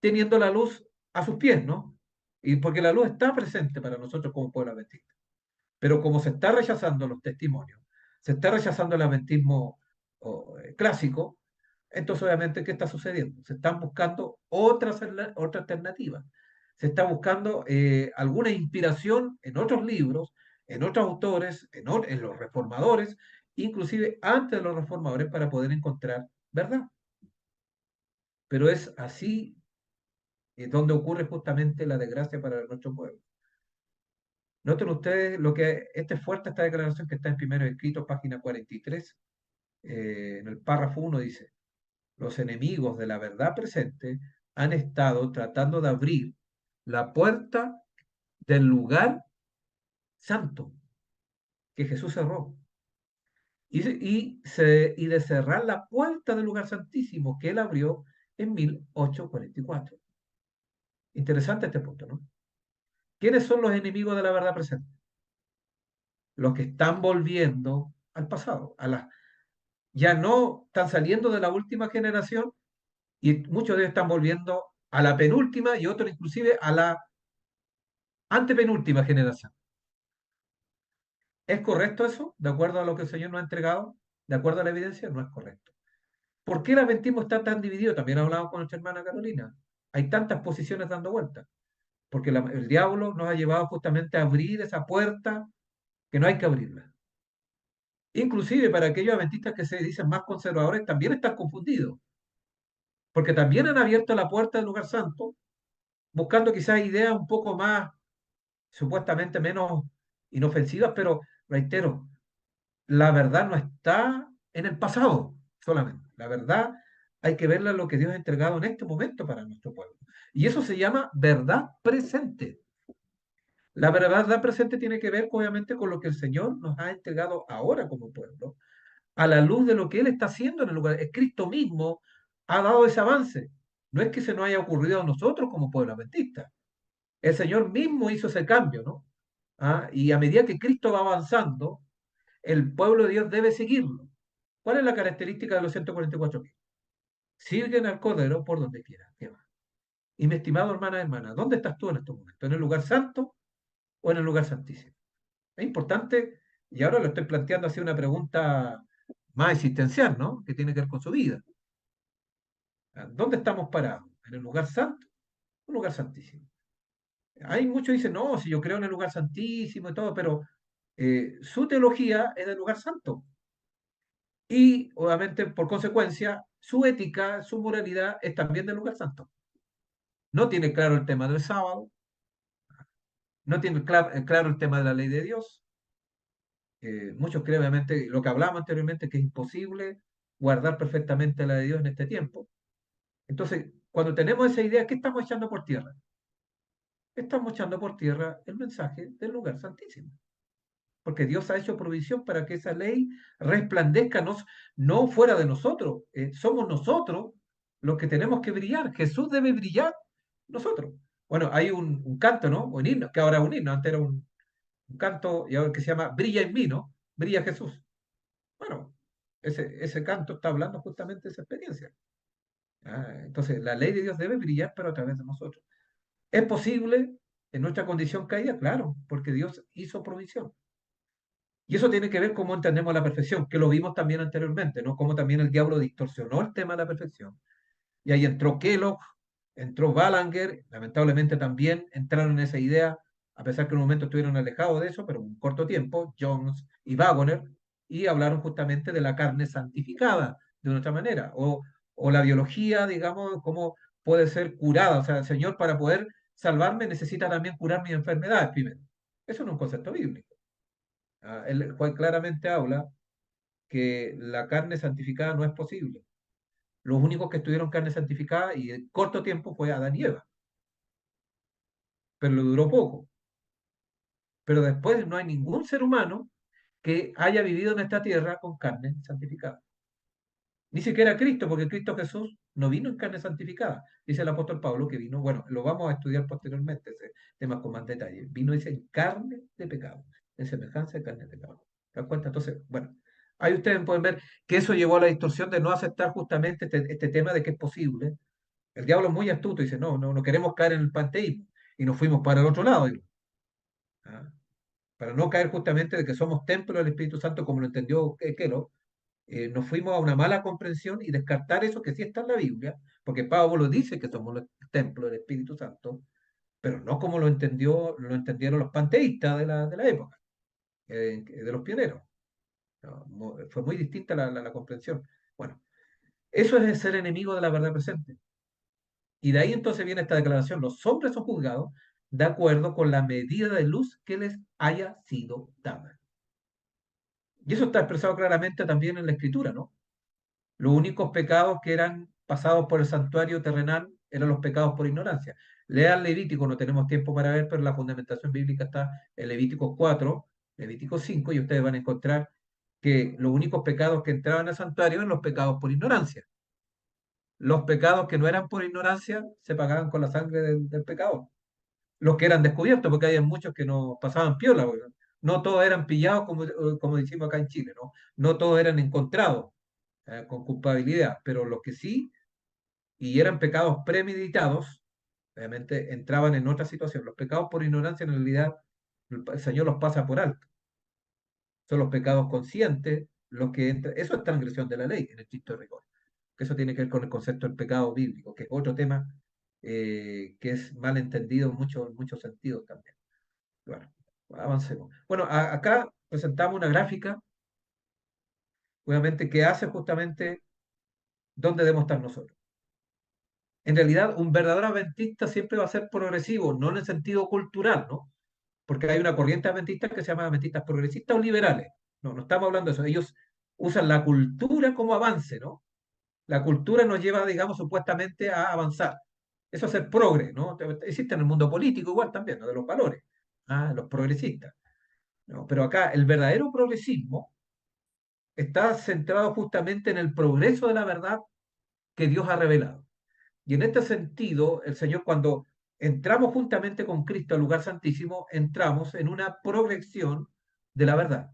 teniendo la luz a sus pies, ¿no? Y porque la luz está presente para nosotros como pueblo adventista. Pero como se está rechazando los testimonios, se está rechazando el adventismo clásico, entonces obviamente, ¿qué está sucediendo? Se están buscando otra alternativa. Se está buscando alguna inspiración en otros libros, en otros autores, en los reformadores, inclusive antes de los reformadores para poder encontrar verdad. Pero es así donde ocurre justamente la desgracia para nuestro pueblo. Noten ustedes lo que, este es fuerte esta declaración que está en Primero Escritos, página 43, en el párrafo 1 dice, los enemigos de la verdad presente han estado tratando de abrir la puerta del lugar santo que Jesús cerró y de cerrar la puerta del lugar santísimo que él abrió en 1844. Interesante este punto, ¿no? ¿Quiénes son los enemigos de la verdad presente? Los que están volviendo al pasado, ya no están saliendo de la última generación y muchos de ellos están volviendo a la penúltima y otros inclusive a la antepenúltima generación. ¿Es correcto eso? ¿De acuerdo a lo que el Señor nos ha entregado? ¿De acuerdo a la evidencia? No es correcto. ¿Por qué el adventismo está tan dividido? También hablamos con nuestra hermana Carolina. Hay tantas posiciones dando vueltas. Porque el diablo nos ha llevado justamente a abrir esa puerta que no hay que abrirla. Inclusive para aquellos adventistas que se dicen más conservadores también están confundidos. Porque también han abierto la puerta del lugar santo, buscando quizás ideas un poco más, supuestamente menos inofensivas, pero reitero, la verdad no está en el pasado solamente. La verdad hay que verla en lo que Dios ha entregado en este momento para nuestro pueblo. Y eso se llama verdad presente. La verdad presente tiene que ver, obviamente, con lo que el Señor nos ha entregado ahora como pueblo, a la luz de lo que Él está haciendo en el lugar. Es Cristo mismo ha dado ese avance. No es que se nos haya ocurrido a nosotros como pueblo adventista. El Señor mismo hizo ese cambio, ¿no? ¿Ah? Y a medida que Cristo va avanzando, el pueblo de Dios debe seguirlo. ¿Cuál es la característica de los 144.000? Sirven al Cordero por donde quiera que va. Y mi estimado hermana, hermana, ¿dónde estás tú en estos momentos? ¿En el lugar santo o en el lugar santísimo? Es importante, y ahora lo estoy planteando así una pregunta más existencial, ¿no? Que tiene que ver con su vida. ¿Dónde estamos parados? ¿En el lugar santo o en el lugar santísimo? Hay muchos que dicen, no, si yo creo en el lugar santísimo y todo, pero su teología es del lugar santo. Y obviamente, por consecuencia, su ética, su moralidad es también del lugar santo. No tiene claro el tema del sábado, no tiene claro el tema de la ley de Dios. Muchos creen, obviamente, lo que hablamos anteriormente, que es imposible guardar perfectamente la de Dios en este tiempo. Entonces, cuando tenemos esa idea, ¿qué estamos echando por tierra? Estamos echando por tierra el mensaje del lugar santísimo. Porque Dios ha hecho provisión para que esa ley resplandezca no fuera de nosotros, somos nosotros los que tenemos que brillar. Jesús debe brillar nosotros. Bueno, hay un canto, ¿no? Un himno, que ahora es un himno, antes era un canto y ahora que se llama Brilla en mí, ¿no? Brilla Jesús. Bueno, ese canto está hablando justamente de esa experiencia. Entonces, la ley de Dios debe brillar, pero a través de nosotros. ¿Es posible en nuestra condición caída? Claro, porque Dios hizo provisión. Y eso tiene que ver cómo entendemos la perfección, que lo vimos también anteriormente, ¿no? Cómo también el diablo distorsionó el tema de la perfección. Y ahí entró Kellogg, entró Balanger, lamentablemente también entraron en esa idea, a pesar que en un momento estuvieron alejados de eso, pero un corto tiempo, Jones y Wagoner, y hablaron justamente de la carne santificada, de una otra manera, o la biología, digamos, cómo puede ser curada. O sea, el Señor para poder salvarme necesita también curar mis enfermedades primero. Eso no es un concepto bíblico. Juan claramente habla que la carne santificada no es posible. Los únicos que estuvieron carne santificada y en corto tiempo fue Adán y Eva, pero le duró poco. Pero después no hay ningún ser humano que haya vivido en esta tierra con carne santificada. Ni siquiera Cristo, porque Cristo Jesús no vino en carne santificada. Dice el apóstol Pablo que vino, bueno, lo vamos a estudiar posteriormente, ese tema con más detalle. Vino, dice, en carne de pecado, en semejanza de carne de pecado. ¿Te das cuenta? Entonces, bueno, ahí ustedes pueden ver que eso llevó a la distorsión de no aceptar justamente este tema de que es posible. El diablo es muy astuto y dice, no queremos caer en el panteísmo. Y nos fuimos para el otro lado, digo, ¿ah? Para no caer justamente de que somos templo del Espíritu Santo, como lo entendió Kellogg, nos fuimos a una mala comprensión y descartar eso que sí está en la Biblia, porque Pablo dice que somos el templo del Espíritu Santo, pero no como lo entendieron los panteístas de la época, de los pioneros. No, fue muy distinta la comprensión. Bueno, eso es ser enemigo de la verdad presente. Y de ahí entonces viene esta declaración: los hombres son juzgados de acuerdo con la medida de luz que les haya sido dada. Y eso está expresado claramente también en la Escritura, ¿no? Los únicos pecados que eran pasados por el santuario terrenal eran los pecados por ignorancia. Lean Levítico, no tenemos tiempo para ver, pero la fundamentación bíblica está en Levítico 4, Levítico 5, y ustedes van a encontrar que los únicos pecados que entraban al santuario eran los pecados por ignorancia. Los pecados que no eran por ignorancia se pagaban con la sangre del pecador. Los que eran descubiertos, porque hay muchos que no pasaban piola, porque no todos eran pillados, como decimos acá en Chile, ¿no? No todos eran encontrados con culpabilidad, pero los que sí, y eran pecados premeditados, obviamente entraban en otra situación. Los pecados por ignorancia, en realidad, el Señor los pasa por alto. Son los pecados conscientes los que entran. Eso es transgresión de la ley, en el estricto rigor. Que eso tiene que ver con el concepto del pecado bíblico, que es otro tema que es mal entendido en muchos sentidos también. Bueno, avancemos. Bueno, acá presentamos una gráfica, obviamente, que hace justamente dónde debemos estar nosotros. En realidad, un verdadero adventista siempre va a ser progresivo, no en el sentido cultural, ¿no? Porque hay una corriente adventista que se llama adventistas progresistas o liberales. No estamos hablando de eso. Ellos usan la cultura como avance, ¿no? La cultura nos lleva, digamos, supuestamente a avanzar. Eso es ser progre, ¿no? Existe en el mundo político igual también, ¿no? De los valores, los progresistas. ¿No? Pero acá el verdadero progresismo está centrado justamente en el progreso de la verdad que Dios ha revelado. Y en este sentido, el Señor, cuando entramos juntamente con Cristo al lugar santísimo, entramos en una progresión de la verdad.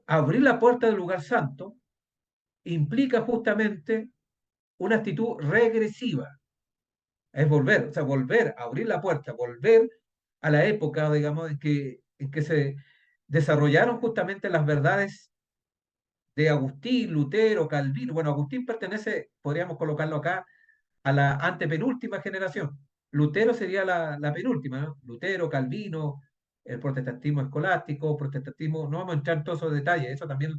Abrir la puerta del lugar santo implica justamente una actitud regresiva, es volver, o sea, volver a abrir la puerta, volver a la época, digamos, en que se desarrollaron justamente las verdades de Agustín, Lutero, Calvino. Bueno, Agustín pertenece, podríamos colocarlo acá, a la antepenúltima generación. Lutero sería la penúltima, ¿no? Lutero, Calvino, el protestantismo escolástico, protestantismo, no vamos a entrar en todos esos detalles, eso también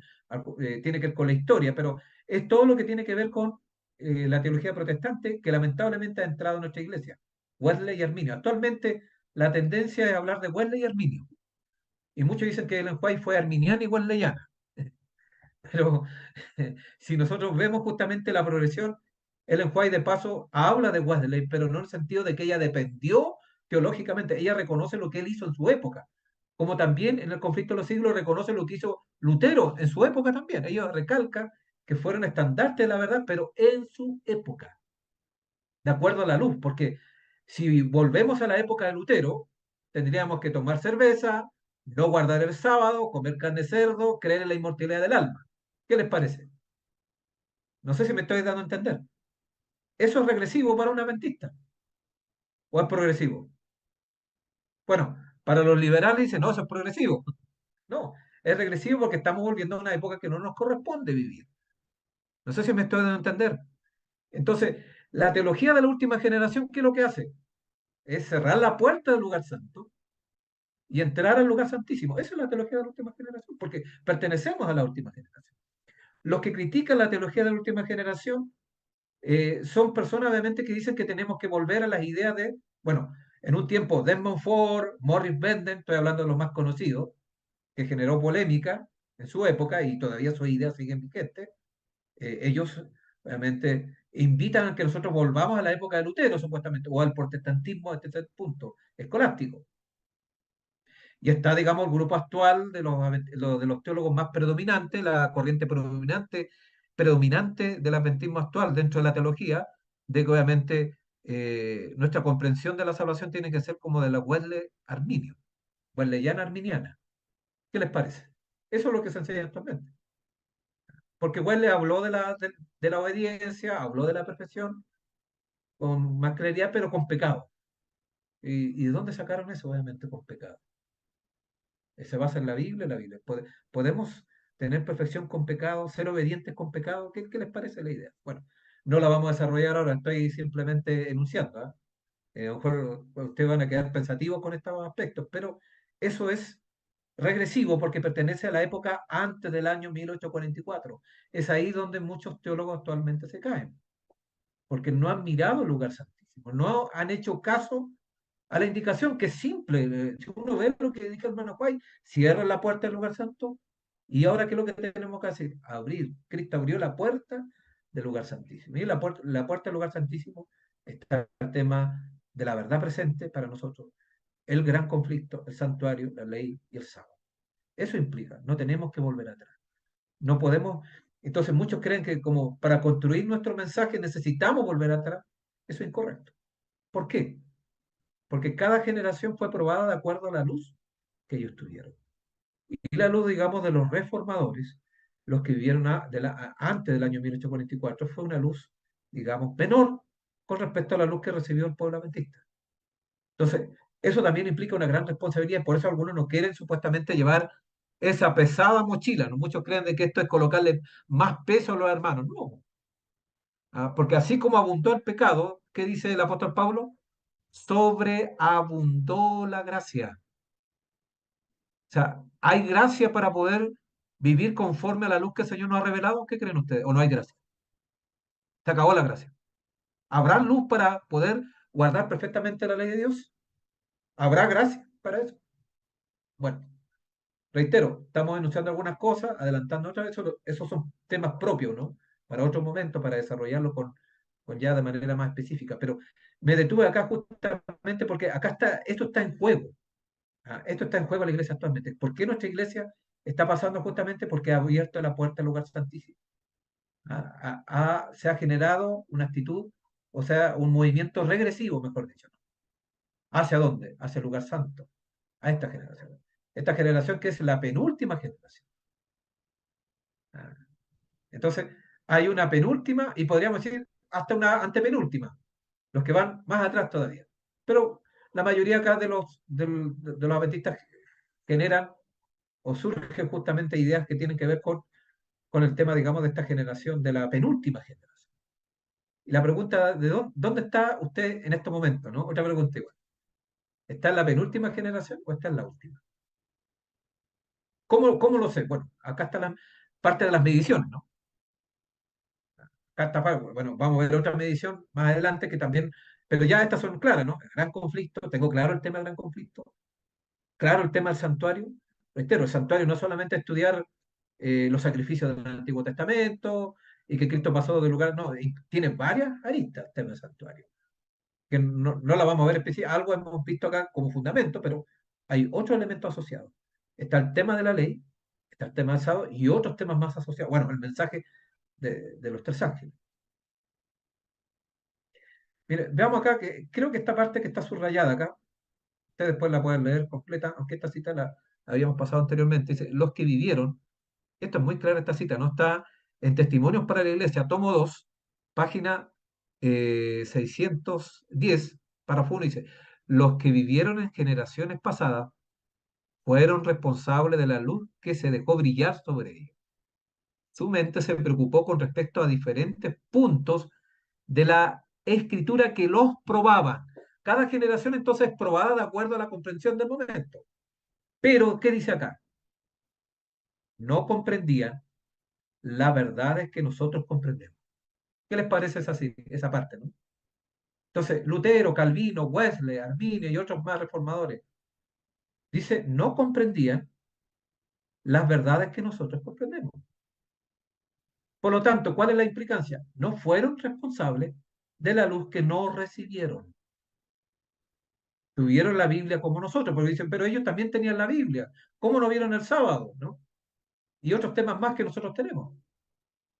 tiene que ver con la historia, pero es todo lo que tiene que ver con la teología protestante que lamentablemente ha entrado en nuestra iglesia. Wesley y Arminio. Actualmente la tendencia es hablar de Wesley y Arminio. Y muchos dicen que Ellen White fue arminiana y wesleyana. Pero si nosotros vemos justamente la progresión, Ellen White de paso habla de Wesley, pero no en el sentido de que ella dependió teológicamente, ella reconoce lo que él hizo en su época, como también en el conflicto de los siglos reconoce lo que hizo Lutero en su época también. Ellos recalcan que fueron estandartes de la verdad, pero en su época, de acuerdo a la luz, porque si volvemos a la época de Lutero, tendríamos que tomar cerveza, no guardar el sábado, comer carne de cerdo, creer en la inmortalidad del alma. ¿Qué les parece? No sé si me estoy dando a entender. ¿Eso es regresivo para un adventista o es progresivo? Bueno, para los liberales dicen, no, eso es progresivo. No, es regresivo porque estamos volviendo a una época que no nos corresponde vivir. No sé si me estoy dando a entender. Entonces, la teología de la última generación, ¿qué es lo que hace? Es cerrar la puerta del lugar santo y entrar al lugar santísimo. Esa es la teología de la última generación, porque pertenecemos a la última generación. Los que critican la teología de la última generación son personas obviamente que dicen que tenemos que volver a las ideas de, bueno, en un tiempo Desmond Ford, Morris Benden, estoy hablando de los más conocidos, que generó polémica en su época y todavía sus ideas siguen vigentes. Ellos obviamente invitan a que nosotros volvamos a la época de Lutero, supuestamente, o al protestantismo a este punto escolástico. Y está, digamos, el grupo actual de los teólogos más predominantes, la corriente predominante del adventismo actual dentro de la teología, de que obviamente nuestra comprensión de la salvación tiene que ser como de la Wesley Arminio, Wesleyana Arminiana. ¿Qué les parece? Eso es lo que se enseña actualmente. Porque Wesley habló de la obediencia, habló de la perfección con más claridad, pero con pecado. ¿Y de dónde sacaron eso? Obviamente con pecado. Se basa en la Biblia, Podemos tener perfección con pecado, ser obedientes con pecado. ¿Qué les parece la idea? Bueno, no la vamos a desarrollar ahora, estoy simplemente enunciando. ¿Ah? A lo mejor ustedes van a quedar pensativos con estos aspectos, pero eso es regresivo porque pertenece a la época antes del año 1844. Es ahí donde muchos teólogos actualmente se caen, porque no han mirado el lugar santísimo, no han hecho caso a la indicación que es simple. Si uno ve lo que dice el hermano Juan, cierra la puerta del lugar santo y ahora ¿qué es lo que tenemos que hacer? Abrir. Cristo abrió la puerta del lugar santísimo. Y la puerta del lugar santísimo está el tema de la verdad presente para nosotros, el gran conflicto, el santuario, la ley y el sábado. Eso implica, no tenemos que volver atrás. No podemos, entonces muchos creen que como para construir nuestro mensaje necesitamos volver atrás. Eso es incorrecto. ¿Por qué? Porque cada generación fue probada de acuerdo a la luz que ellos tuvieron. Y la luz, digamos, de los reformadores, los que vivieron antes del año 1844, fue una luz, digamos, menor con respecto a la luz que recibió el pueblo adventista. Entonces, eso también implica una gran responsabilidad y por eso algunos no quieren supuestamente llevar esa pesada mochila. ¿No? Muchos creen de que esto es colocarle más peso a los hermanos. No, porque así como abundó el pecado, ¿qué dice el apóstol Pablo? Sobreabundó la gracia. O sea, ¿hay gracia para poder vivir conforme a la luz que el Señor nos ha revelado? ¿Qué creen ustedes? ¿O no hay gracia? Se acabó la gracia. ¿Habrá luz para poder guardar perfectamente la ley de Dios? ¿Habrá gracia para eso? Bueno, reitero, estamos enunciando algunas cosas, adelantando otras, esos son temas propios, ¿no? Para otro momento, para desarrollarlo con ya de manera más específica. Pero me detuve acá justamente porque acá está, esto está en juego. Esto está en juego en la iglesia actualmente. ¿Por qué nuestra iglesia está pasando justamente porque ha abierto la puerta al lugar santísimo. Se ha generado una actitud, o sea, un movimiento regresivo, mejor dicho, ¿no? ¿Hacia dónde? Hacia el lugar santo, a esta generación. Esta generación que es la penúltima generación. Ah, Entonces, hay una penúltima y podríamos decir hasta una antepenúltima, los que van más atrás todavía. Pero la mayoría acá de los adventistas generan o surgen justamente ideas que tienen que ver con el tema, digamos, de esta generación, de la penúltima generación. Y la pregunta de dónde está usted en estos momentos, ¿no? Otra pregunta igual. ¿Está en la penúltima generación o está en la última? ¿Cómo lo sé? Bueno, acá está la parte de las mediciones, ¿no? Acá está, bueno, vamos a ver otra medición más adelante que también, pero ya estas son claras, ¿no? El gran conflicto, tengo claro el tema del gran conflicto, claro el tema del santuario. Reitero, el santuario no solamente estudiar los sacrificios del Antiguo Testamento y que Cristo pasó de lugar, no, y tiene varias aristas el tema del santuario, que no la vamos a ver específica, algo hemos visto acá como fundamento, pero hay otros elementos asociados. Está el tema de la ley, está el tema del sábado y otros temas más asociados. Bueno, el mensaje de los tres ángeles. Mire, veamos acá que creo que esta parte que está subrayada acá, ustedes después la pueden leer completa, aunque esta cita la habíamos pasado anteriormente, dice, los que vivieron, esto es muy clara esta cita, no está en Testimonios para la Iglesia, tomo 2 página 610, párrafo 1, dice, los que vivieron en generaciones pasadas fueron responsables de la luz que se dejó brillar sobre ellos. Su mente se preocupó con respecto a diferentes puntos de la escritura que los probaban. Cada generación entonces es probada de acuerdo a la comprensión del momento. Pero, ¿qué dice acá? No comprendían las verdades que nosotros comprendemos. ¿Qué les parece esa parte, no? Entonces, Lutero, Calvino, Wesley, Arminio y otros más reformadores, dice, no comprendían las verdades que nosotros comprendemos. Por lo tanto, ¿cuál es la implicancia? No fueron responsables de la luz que no recibieron. Tuvieron la Biblia como nosotros, porque dicen, pero ellos también tenían la Biblia. ¿Cómo no vieron el sábado? ¿No? Y otros temas más que nosotros tenemos.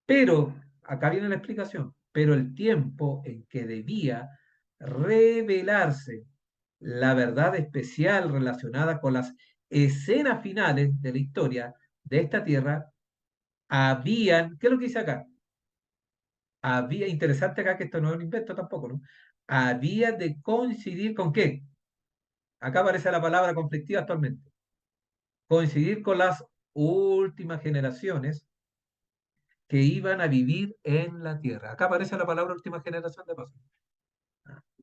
Pero, acá viene la explicación, pero el tiempo en que debía revelarse la verdad especial relacionada con las escenas finales de la historia de esta tierra, ¿qué es lo que dice acá? Había, interesante acá que esto no es un invento tampoco, ¿no? Había de coincidir con qué. Acá aparece la palabra conflictiva actualmente. Coincidir con las últimas generaciones que iban a vivir en la tierra. Acá aparece la palabra última generación de paso.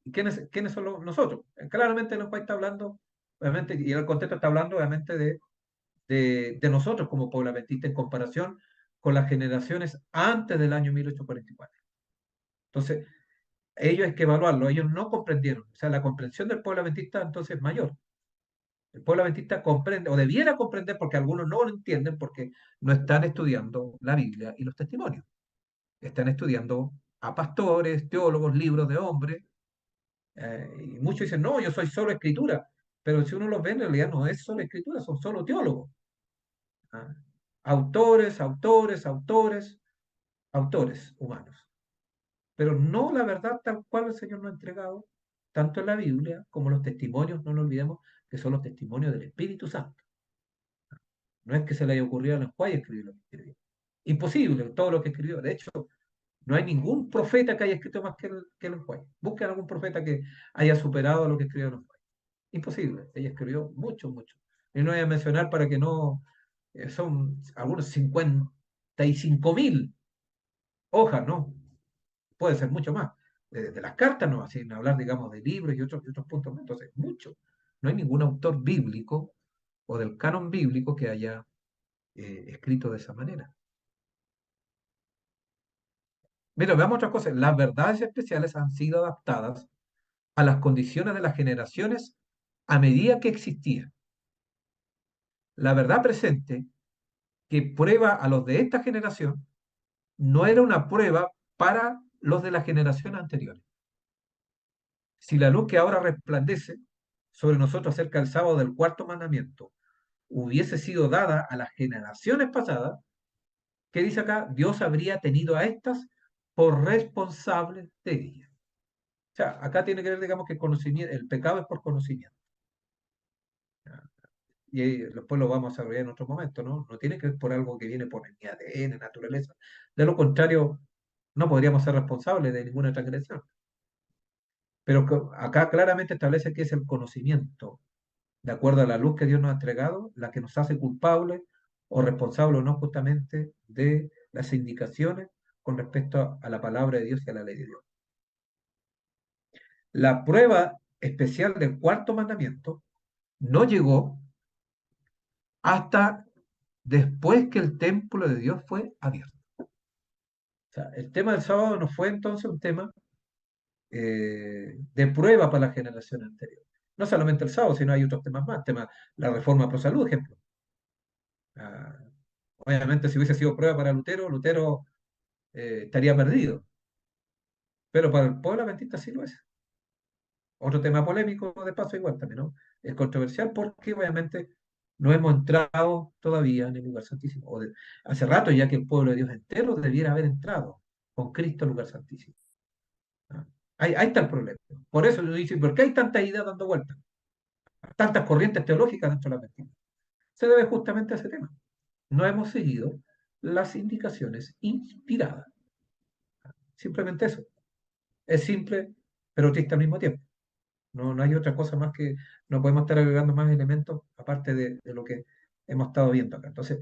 ¿Y quiénes son nosotros? Claramente el Juan está hablando, obviamente, y el contexto está hablando, obviamente, de nosotros como pueblo adventista en comparación con las generaciones antes del año 1844. Entonces, ellos hay que evaluarlo, ellos no comprendieron, o sea, la comprensión del pueblo adventista entonces es mayor. El pueblo adventista comprende, o debiera comprender, porque algunos no lo entienden, porque no están estudiando la Biblia y los testimonios. Están estudiando a pastores, teólogos, libros de hombres, y muchos dicen, no, yo soy solo escritura, pero si uno los ve, en realidad no es solo escritura, son solo teólogos. ¿Ah? Autores, autores, autores, autores humanos. Pero no la verdad tal cual el Señor nos ha entregado, tanto en la Biblia como los testimonios, no nos olvidemos que son los testimonios del Espíritu Santo. No es que se le haya ocurrido a los Juárez escribir lo que escribió. Imposible todo lo que escribió. De hecho, no hay ningún profeta que haya escrito más que los Juárez. Busquen algún profeta que haya superado lo que escribió los Juárez. Imposible. Ella escribió mucho, mucho. Y no voy a mencionar para que no. Son algunos 55.000 hojas, ¿no? Puede ser mucho más. De las cartas, no, sin hablar, digamos, de libros y otros puntos. Entonces, mucho. No hay ningún autor bíblico o del canon bíblico que haya escrito de esa manera. Mira, veamos otra cosa. Las verdades especiales han sido adaptadas a las condiciones de las generaciones a medida que existían. La verdad presente que prueba a los de esta generación no era una prueba para los de las generaciones anteriores. Si la luz que ahora resplandece sobre nosotros acerca del sábado del cuarto mandamiento hubiese sido dada a las generaciones pasadas, ¿qué dice acá? Dios habría tenido a estas por responsables de ellas. O sea, acá tiene que ver, digamos, que conocimiento, el pecado es por conocimiento. Y después lo vamos a desarrollar en otro momento, ¿no? No tiene que ver por algo que viene por mi ADN, naturaleza. De lo contrario, no podríamos ser responsables de ninguna transgresión. Pero acá claramente establece que es el conocimiento, de acuerdo a la luz que Dios nos ha entregado, la que nos hace culpables o responsables o no justamente de las indicaciones con respecto a la palabra de Dios y a la ley de Dios. La prueba especial del cuarto mandamiento no llegó hasta después que el templo de Dios fue abierto. O sea, el tema del sábado no fue entonces un tema de prueba para la generación anterior. No solamente el sábado, sino hay otros temas más. La reforma pro salud, ejemplo. Ah, obviamente, si hubiese sido prueba para Lutero, Lutero estaría perdido. Pero para el pueblo adventista sí lo es. Otro tema polémico, de paso, igual también, ¿no? Es controversial porque obviamente no hemos entrado todavía en el lugar santísimo. Hace rato ya que el pueblo de Dios entero debiera haber entrado con Cristo al lugar santísimo. ¿Ah? Ahí está el problema. Por eso yo digo, ¿por qué hay tantas ideas dando vueltas? Tantas corrientes teológicas dentro de la mentira. Se debe justamente a ese tema. No hemos seguido las indicaciones inspiradas. Simplemente eso. Es simple, pero triste al mismo tiempo. No hay otra cosa más que no podemos estar agregando más elementos aparte de lo que hemos estado viendo acá. Entonces,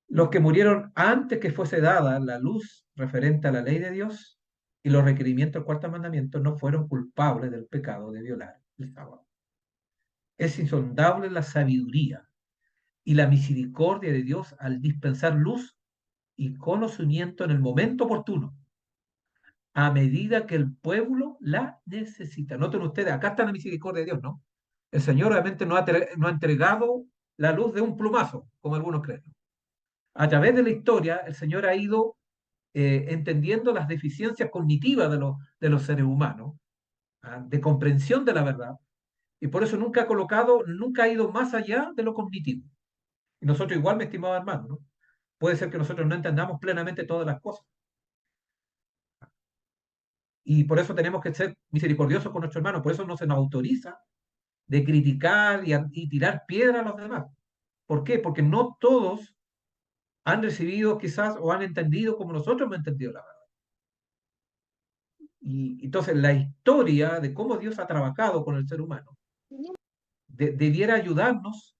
los que murieron antes que fuese dada la luz referente a la ley de Dios y los requerimientos del cuarto mandamiento no fueron culpables del pecado de violar el sábado. Es insondable la sabiduría y la misericordia de Dios al dispensar luz y conocimiento en el momento oportuno, a medida que el pueblo la necesita. Noten ustedes, acá está la misericordia de Dios, ¿no? El Señor obviamente no ha entregado la luz de un plumazo, como algunos creen. A través de la historia, el Señor ha ido entendiendo las deficiencias cognitivas de los seres humanos, ¿ah? De comprensión de la verdad, y por eso nunca ha ido más allá de lo cognitivo. Y nosotros igual, mi estimado hermano, ¿no? Puede ser que nosotros no entendamos plenamente todas las cosas. Y por eso tenemos que ser misericordiosos con nuestros hermanos. Por eso no se nos autoriza de criticar y tirar piedra a los demás. ¿Por qué? Porque no todos han recibido quizás o han entendido como nosotros hemos entendido la verdad. Y entonces la historia de cómo Dios ha trabajado con el ser humano debiera ayudarnos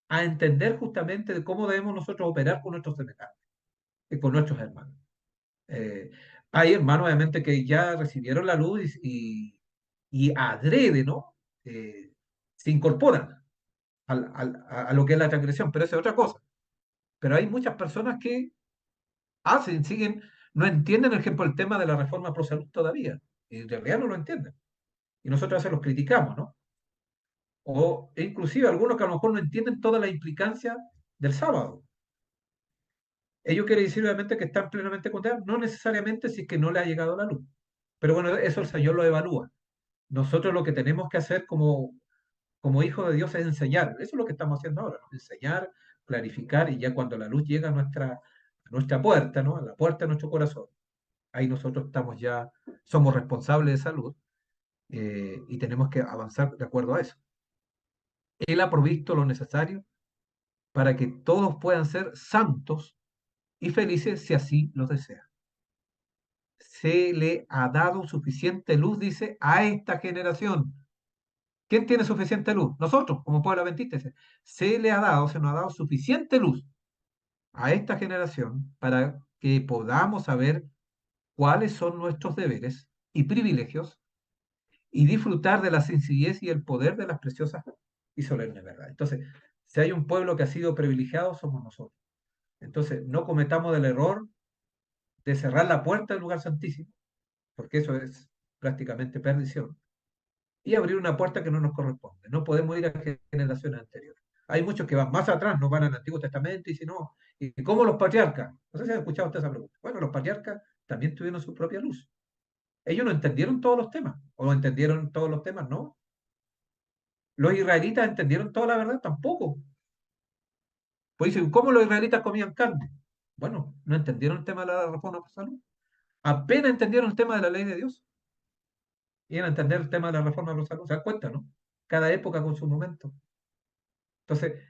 a entender justamente de cómo debemos nosotros operar con nuestros semejantes y con nuestros hermanos. Eh, Hay hermanos, obviamente, que ya recibieron la luz y adrede, ¿no? Se incorporan a lo que es la transgresión, pero eso es otra cosa. Pero hay muchas personas que siguen, no entienden, por ejemplo, el tema de la reforma pro salud todavía. Y en realidad no lo entienden. Y nosotros a veces los criticamos, ¿no? O inclusive algunos que a lo mejor no entienden toda la implicancia del sábado. Ello quiere decir obviamente que están plenamente condenados, no necesariamente si es que no le ha llegado la luz. Pero bueno, eso el Señor lo evalúa. Nosotros lo que tenemos que hacer como hijos de Dios es enseñar. Eso es lo que estamos haciendo ahora, ¿no? Enseñar, clarificar, y ya cuando la luz llega a nuestra puerta, ¿no? A la puerta de nuestro corazón, ahí nosotros estamos ya, somos responsables de esa luz, y tenemos que avanzar de acuerdo a eso. Él ha provisto lo necesario para que todos puedan ser santos y felices si así lo desean. Se le ha dado suficiente luz, dice, a esta generación. ¿Quién tiene suficiente luz? Nosotros, como pueblo adventista. Se nos ha dado suficiente luz a esta generación para que podamos saber cuáles son nuestros deberes y privilegios y disfrutar de la sencillez y el poder de las preciosas y solemnes verdades. Entonces, si hay un pueblo que ha sido privilegiado, somos nosotros. Entonces, no cometamos el error de cerrar la puerta del lugar santísimo, porque eso es prácticamente perdición, y abrir una puerta que no nos corresponde. No podemos ir a generaciones anteriores. Hay muchos que van más atrás, no van al Antiguo Testamento y si no, ¿y cómo los patriarcas? No sé si han escuchado usted esa pregunta. Bueno, los patriarcas también tuvieron su propia luz. Ellos no entendieron todos los temas, o entendieron todos los temas, ¿no? ¿Los israelitas entendieron toda la verdad? Tampoco. Pues dicen, ¿cómo los israelitas comían carne? Bueno, no entendieron el tema de la reforma por salud. Apenas entendieron el tema de la ley de Dios. Iban a entender el tema de la reforma por salud. ¿Se dan cuenta, no? Cada época con su momento. Entonces,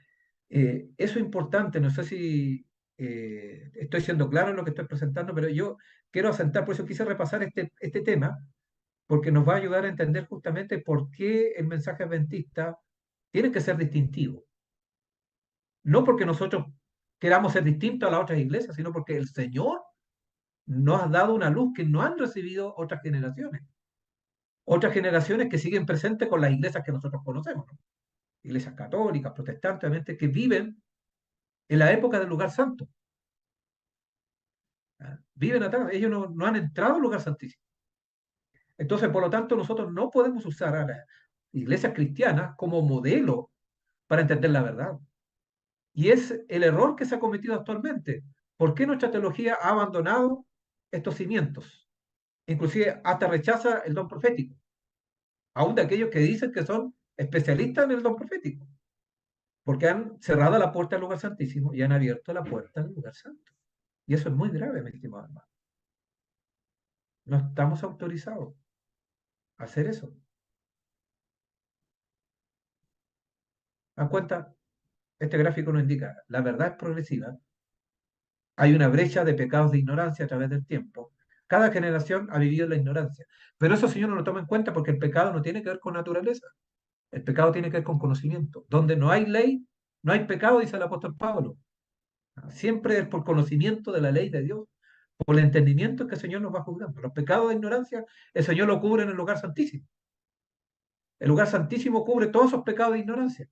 eso es importante. No sé si estoy siendo claro en lo que estoy presentando, pero yo quiero asentar, por eso quise repasar este tema, porque nos va a ayudar a entender justamente por qué el mensaje adventista tiene que ser distintivo. No porque nosotros queramos ser distintos a las otras iglesias, sino porque el Señor nos ha dado una luz que no han recibido otras generaciones. Otras generaciones que siguen presentes con las iglesias que nosotros conocemos, ¿no? Iglesias católicas, protestantes, obviamente, que viven en la época del lugar santo. ¿Ah? Viven atrás, ellos no han entrado al lugar santísimo. Entonces, por lo tanto, nosotros no podemos usar a las iglesias cristianas como modelo para entender la verdad. Y es el error que se ha cometido actualmente. ¿Por qué nuestra teología ha abandonado estos cimientos? Inclusive hasta rechaza el don profético, aún de aquellos que dicen que son especialistas en el don profético, porque han cerrado la puerta al lugar santísimo y han abierto la puerta al lugar santo. Y eso es muy grave, mi estimado hermano. No estamos autorizados a hacer eso. A cuenta, este gráfico nos indica, la verdad es progresiva, hay una brecha de pecados de ignorancia a través del tiempo. Cada generación ha vivido la ignorancia. Pero eso, Señor, no lo toma en cuenta porque el pecado no tiene que ver con naturaleza. El pecado tiene que ver con conocimiento. Donde no hay ley, no hay pecado, dice el apóstol Pablo. Siempre es por conocimiento de la ley de Dios, por el entendimiento que el Señor nos va juzgando. Los pecados de ignorancia, el Señor lo cubre en el lugar santísimo. El lugar santísimo cubre todos esos pecados de ignorancia.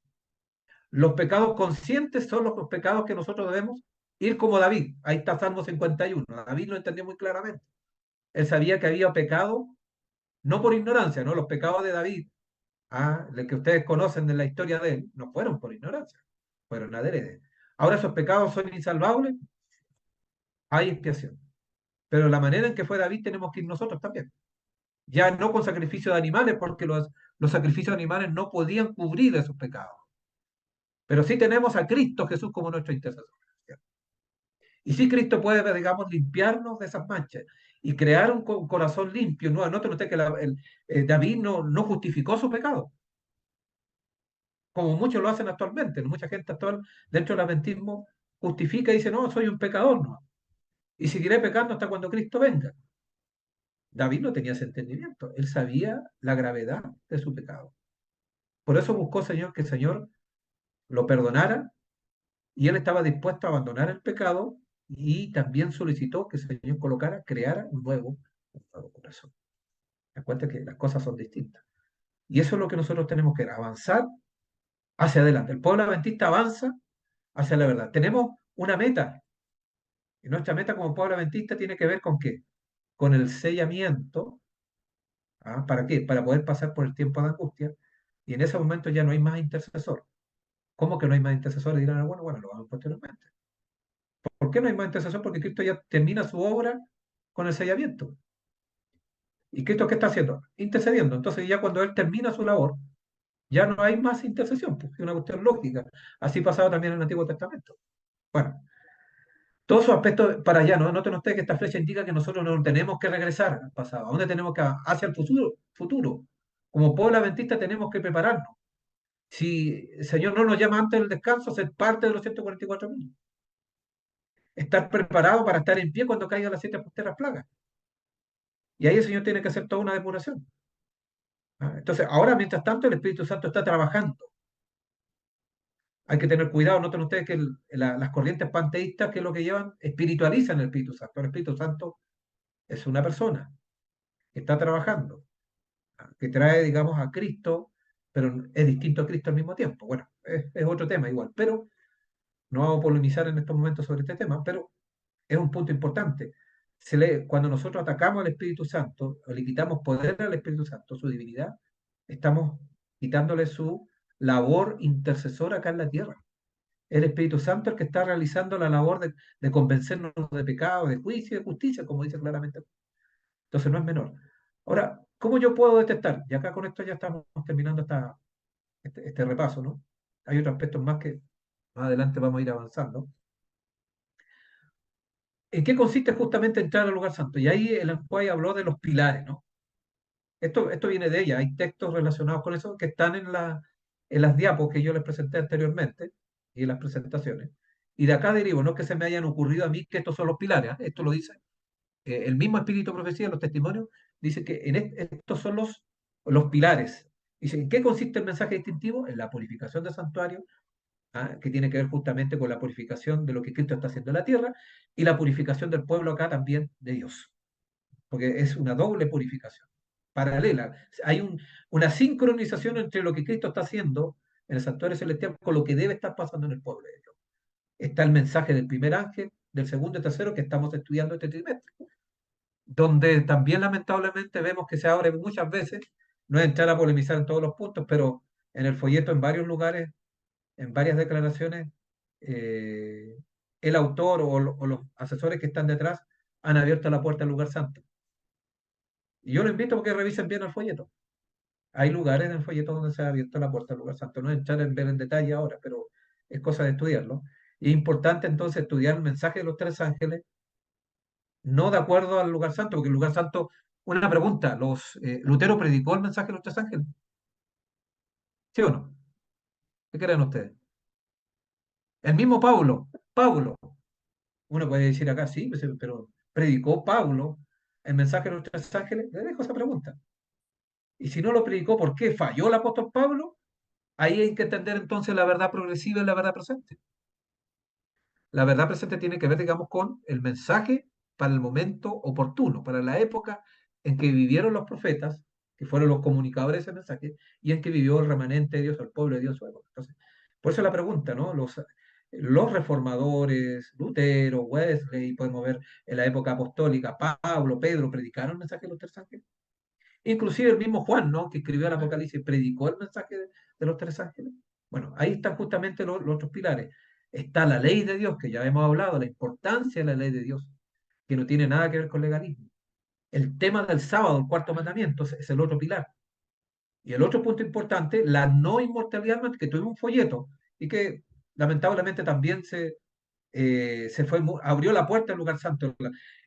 Los pecados conscientes son los pecados que nosotros debemos ir como David. Ahí está Salmo 51. David lo entendió muy claramente. Él sabía que había pecado, no por ignorancia, ¿no? Los pecados de David, los que ustedes conocen de la historia de él, no fueron por ignorancia, fueron adrede. Ahora esos pecados son insalvables, hay expiación. Pero la manera en que fue David tenemos que ir nosotros también. Ya no con sacrificio de animales, porque los sacrificios de animales no podían cubrir esos pecados. Pero sí tenemos a Cristo Jesús como nuestro intercesor. Y sí Cristo puede, digamos, limpiarnos de esas manchas y crear un corazón limpio. No, noten usted que David no justificó su pecado, como muchos lo hacen actualmente. ¿No? Mucha gente actual dentro del adventismo justifica y dice, no, soy un pecador, no. Y seguiré pecando hasta cuando Cristo venga. David no tenía ese entendimiento. Él sabía la gravedad de su pecado. Por eso buscó, Señor, que el Señor lo perdonara y él estaba dispuesto a abandonar el pecado y también solicitó que el Señor creara un nuevo corazón. Me cuenta que las cosas son distintas. Y eso es lo que nosotros tenemos que avanzar hacia adelante. El pueblo adventista avanza hacia la verdad. Tenemos una meta. Y nuestra meta como pueblo adventista tiene que ver con qué? Con el sellamiento. ¿Ah? ¿Para qué? Para poder pasar por el tiempo de angustia. Y en ese momento ya no hay más intercesor. ¿Cómo que no hay más intercesores? Dirán, bueno, lo vamos posteriormente. ¿Por qué no hay más intercesor? Porque Cristo ya termina su obra con el sellamiento. ¿Y Cristo qué está haciendo? Intercediendo. Entonces ya cuando Él termina su labor, ya no hay más intercesión, porque es una cuestión lógica. Así pasaba también en el Antiguo Testamento. Bueno, todos esos aspectos para allá, ¿no? Noten ustedes que esta flecha indica que nosotros no tenemos que regresar al pasado. ¿A dónde tenemos que? Hacia el futuro. Como pueblo adventista tenemos que prepararnos. Si el Señor no nos llama antes del descanso, ser parte de los 144.000. Estar preparado para estar en pie cuando caigan las 7 posteras plagas. Y ahí el Señor tiene que hacer toda una depuración. Entonces, ahora, mientras tanto, el Espíritu Santo está trabajando. Hay que tener cuidado, noten ustedes que las corrientes panteístas, que es lo que llevan, espiritualizan el Espíritu Santo. El Espíritu Santo es una persona que está trabajando, que trae, digamos, a Cristo, pero es distinto a Cristo al mismo tiempo. Bueno, es otro tema igual, pero no vamos a polemizar en estos momentos sobre este tema, pero es un punto importante. Cuando nosotros atacamos al Espíritu Santo, o le quitamos poder al Espíritu Santo, su divinidad, estamos quitándole su labor intercesora acá en la tierra. El Espíritu Santo es el que está realizando la labor de convencernos de pecado, de juicio y de justicia, como dice claramente. Entonces no es menor. Ahora, ¿cómo yo puedo detectar? Y acá con esto ya estamos terminando este repaso, ¿no? Hay otros aspectos más que más adelante vamos a ir avanzando. ¿En qué consiste justamente entrar al lugar santo? Y ahí el enjuague habló de los pilares, ¿no? Esto viene de ella, hay textos relacionados con eso que están en las diapos que yo les presenté anteriormente y en las presentaciones. Y de acá derivo, no que se me hayan ocurrido a mí que estos son los pilares, ¿eh? Esto lo dice el mismo espíritu de profecía, los testimonios, dice que estos son los pilares. Dice, ¿en qué consiste el mensaje distintivo? En la purificación del santuario, ¿ah? Que tiene que ver justamente con la purificación de lo que Cristo está haciendo en la tierra y la purificación del pueblo acá también de Dios, porque es una doble purificación, paralela. Hay una sincronización entre lo que Cristo está haciendo en el santuario celestial con lo que debe estar pasando en el pueblo de Dios. Está el mensaje del primer ángel, del segundo y tercero que estamos estudiando este trimestre, donde también lamentablemente vemos que se abre muchas veces, no es entrar a polemizar en todos los puntos, pero en el folleto en varios lugares, en varias declaraciones, eh, el autor o los asesores que están detrás han abierto la puerta al lugar santo. Y yo lo invito a que revisen bien el folleto. Hay lugares en el folleto donde se ha abierto la puerta al lugar santo. No es entrar en ver en detalle ahora, pero es cosa de estudiarlo. Y es importante entonces estudiar el mensaje de los tres ángeles, no de acuerdo al lugar santo, porque el lugar santo, una pregunta, ¿Lutero predicó el mensaje de los tres ángeles? ¿Sí o no? ¿Qué creen ustedes? El mismo Pablo, uno puede decir acá sí, pero ¿predicó Pablo el mensaje de los tres ángeles? Le dejo esa pregunta. Y si no lo predicó, ¿por qué falló el apóstol Pablo? Ahí hay que entender entonces la verdad progresiva y la verdad presente. La verdad presente tiene que ver, digamos, con el mensaje para el momento oportuno, para la época en que vivieron los profetas, que fueron los comunicadores de ese mensaje, y en que vivió el remanente de Dios, el pueblo de Dios. Entonces, por eso la pregunta, ¿no? Los reformadores, Lutero, Wesley, podemos ver en la época apostólica, Pablo, Pedro, ¿predicaron el mensaje de los tres ángeles? Inclusive el mismo Juan, ¿no? Que escribió el Apocalipsis, predicó el mensaje de los tres ángeles. Bueno, ahí están justamente los otros pilares. Está la ley de Dios, que ya hemos hablado, la importancia de la ley de Dios, que no tiene nada que ver con legalismo. El tema del sábado, el cuarto mandamiento, es el otro pilar. Y el otro punto importante, la no inmortalidad, que tuvimos un folleto y que lamentablemente también se fue, abrió la puerta al lugar santo.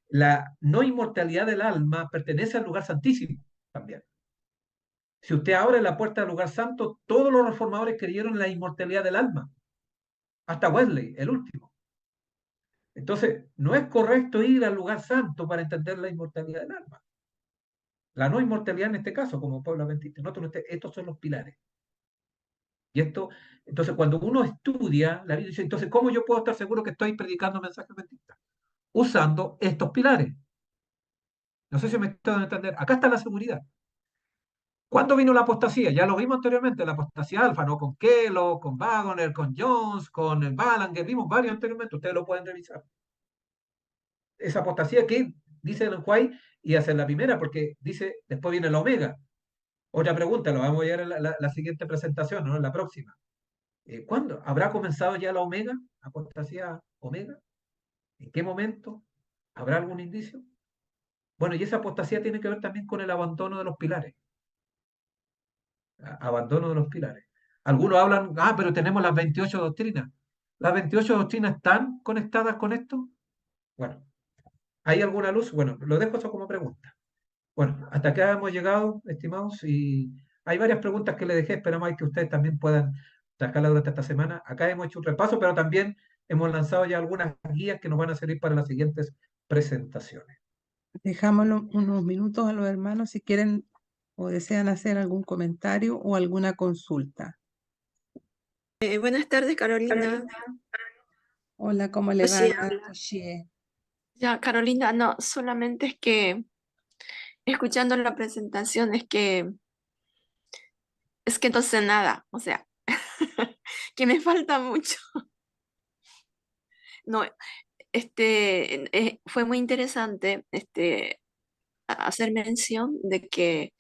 La no inmortalidad del alma pertenece al lugar santísimo también. Si usted abre la puerta del lugar santo, todos los reformadores creyeron en la inmortalidad del alma, hasta Wesley, el último. Entonces, no es correcto ir al lugar santo para entender la inmortalidad del alma. La no inmortalidad en este caso, como pueblo adventista. Estos son los pilares. Y esto, entonces, cuando uno estudia la Biblia, dice, entonces, ¿cómo yo puedo estar seguro que estoy predicando mensajes adventistas? Usando estos pilares. No sé si me estoy dando a entender. Acá está la seguridad. ¿Cuándo vino la apostasía? Ya lo vimos anteriormente, la apostasía alfa, ¿no? Con Kellogg, con Wagner, con Jones, con el Balanger, vimos varios anteriormente, ustedes lo pueden revisar. Esa apostasía que dice el White y hace la primera, porque dice, después viene la Omega. Otra pregunta, lo vamos a llegar en la siguiente presentación, ¿no? En la próxima. ¿Cuándo? ¿Habrá comenzado ya la Omega? ¿Apostasía Omega? ¿En qué momento? ¿Habrá algún indicio? Bueno, y esa apostasía tiene que ver también con el abandono de los pilares. Abandono de los pilares. Algunos hablan, pero tenemos las 28 doctrinas. ¿Las 28 doctrinas están conectadas con esto? Bueno, ¿hay alguna luz? Bueno, lo dejo eso como pregunta. Bueno, hasta acá hemos llegado, estimados, y hay varias preguntas que le dejé, esperamos que ustedes también puedan sacarlas durante esta semana. Acá hemos hecho un repaso, pero también hemos lanzado ya algunas guías que nos van a servir para las siguientes presentaciones. Dejamos unos minutos a los hermanos si quieren o desean hacer algún comentario o alguna consulta. Buenas tardes, Carolina. Hola, ¿cómo le va, Sí, hermana Toshie? ya, Carolina, no, solamente es que escuchando la presentación es que entonces nada, o sea, que me falta mucho. No, fue muy interesante hacer mención de que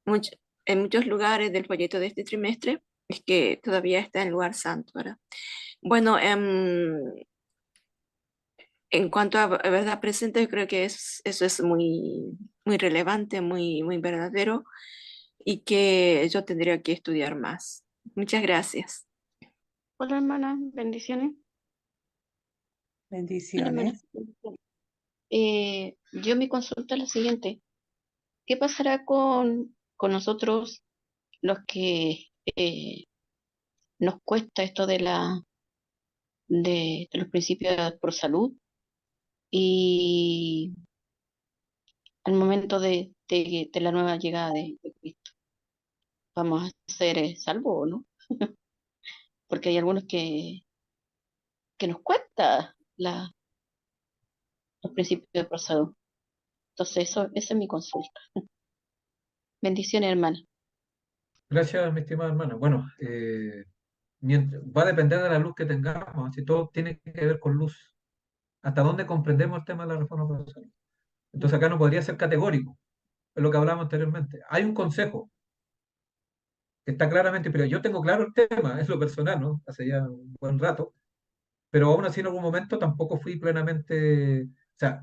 much- en muchos lugares del folleto de este trimestre es que todavía está en lugar santo, ¿verdad? Bueno, en cuanto a verdad presente, yo creo que eso es muy, muy relevante, muy, muy verdadero y que yo tendría que estudiar más. Muchas gracias. Hola hermana, bendiciones. Hola hermana. Bendiciones. Yo mi consulta es la siguiente. ¿Qué pasará con nosotros los que nos cuesta esto de los principios por salud y al momento de la nueva llegada de Cristo? ¿Vamos a ser salvos o no? Porque hay algunos que nos cuesta los principios por salud. Entonces, esa es mi consulta. Bendiciones, hermana. Gracias, mi estimada hermana. Bueno, va a depender de la luz que tengamos, si todo tiene que ver con luz. ¿Hasta dónde comprendemos el tema de la reforma procesal? Entonces acá no podría ser categórico, es lo que hablábamos anteriormente. Hay un consejo que está claramente, pero yo tengo claro el tema, es lo personal, ¿no? Hace ya un buen rato, pero aún así en algún momento tampoco fui plenamente, o sea,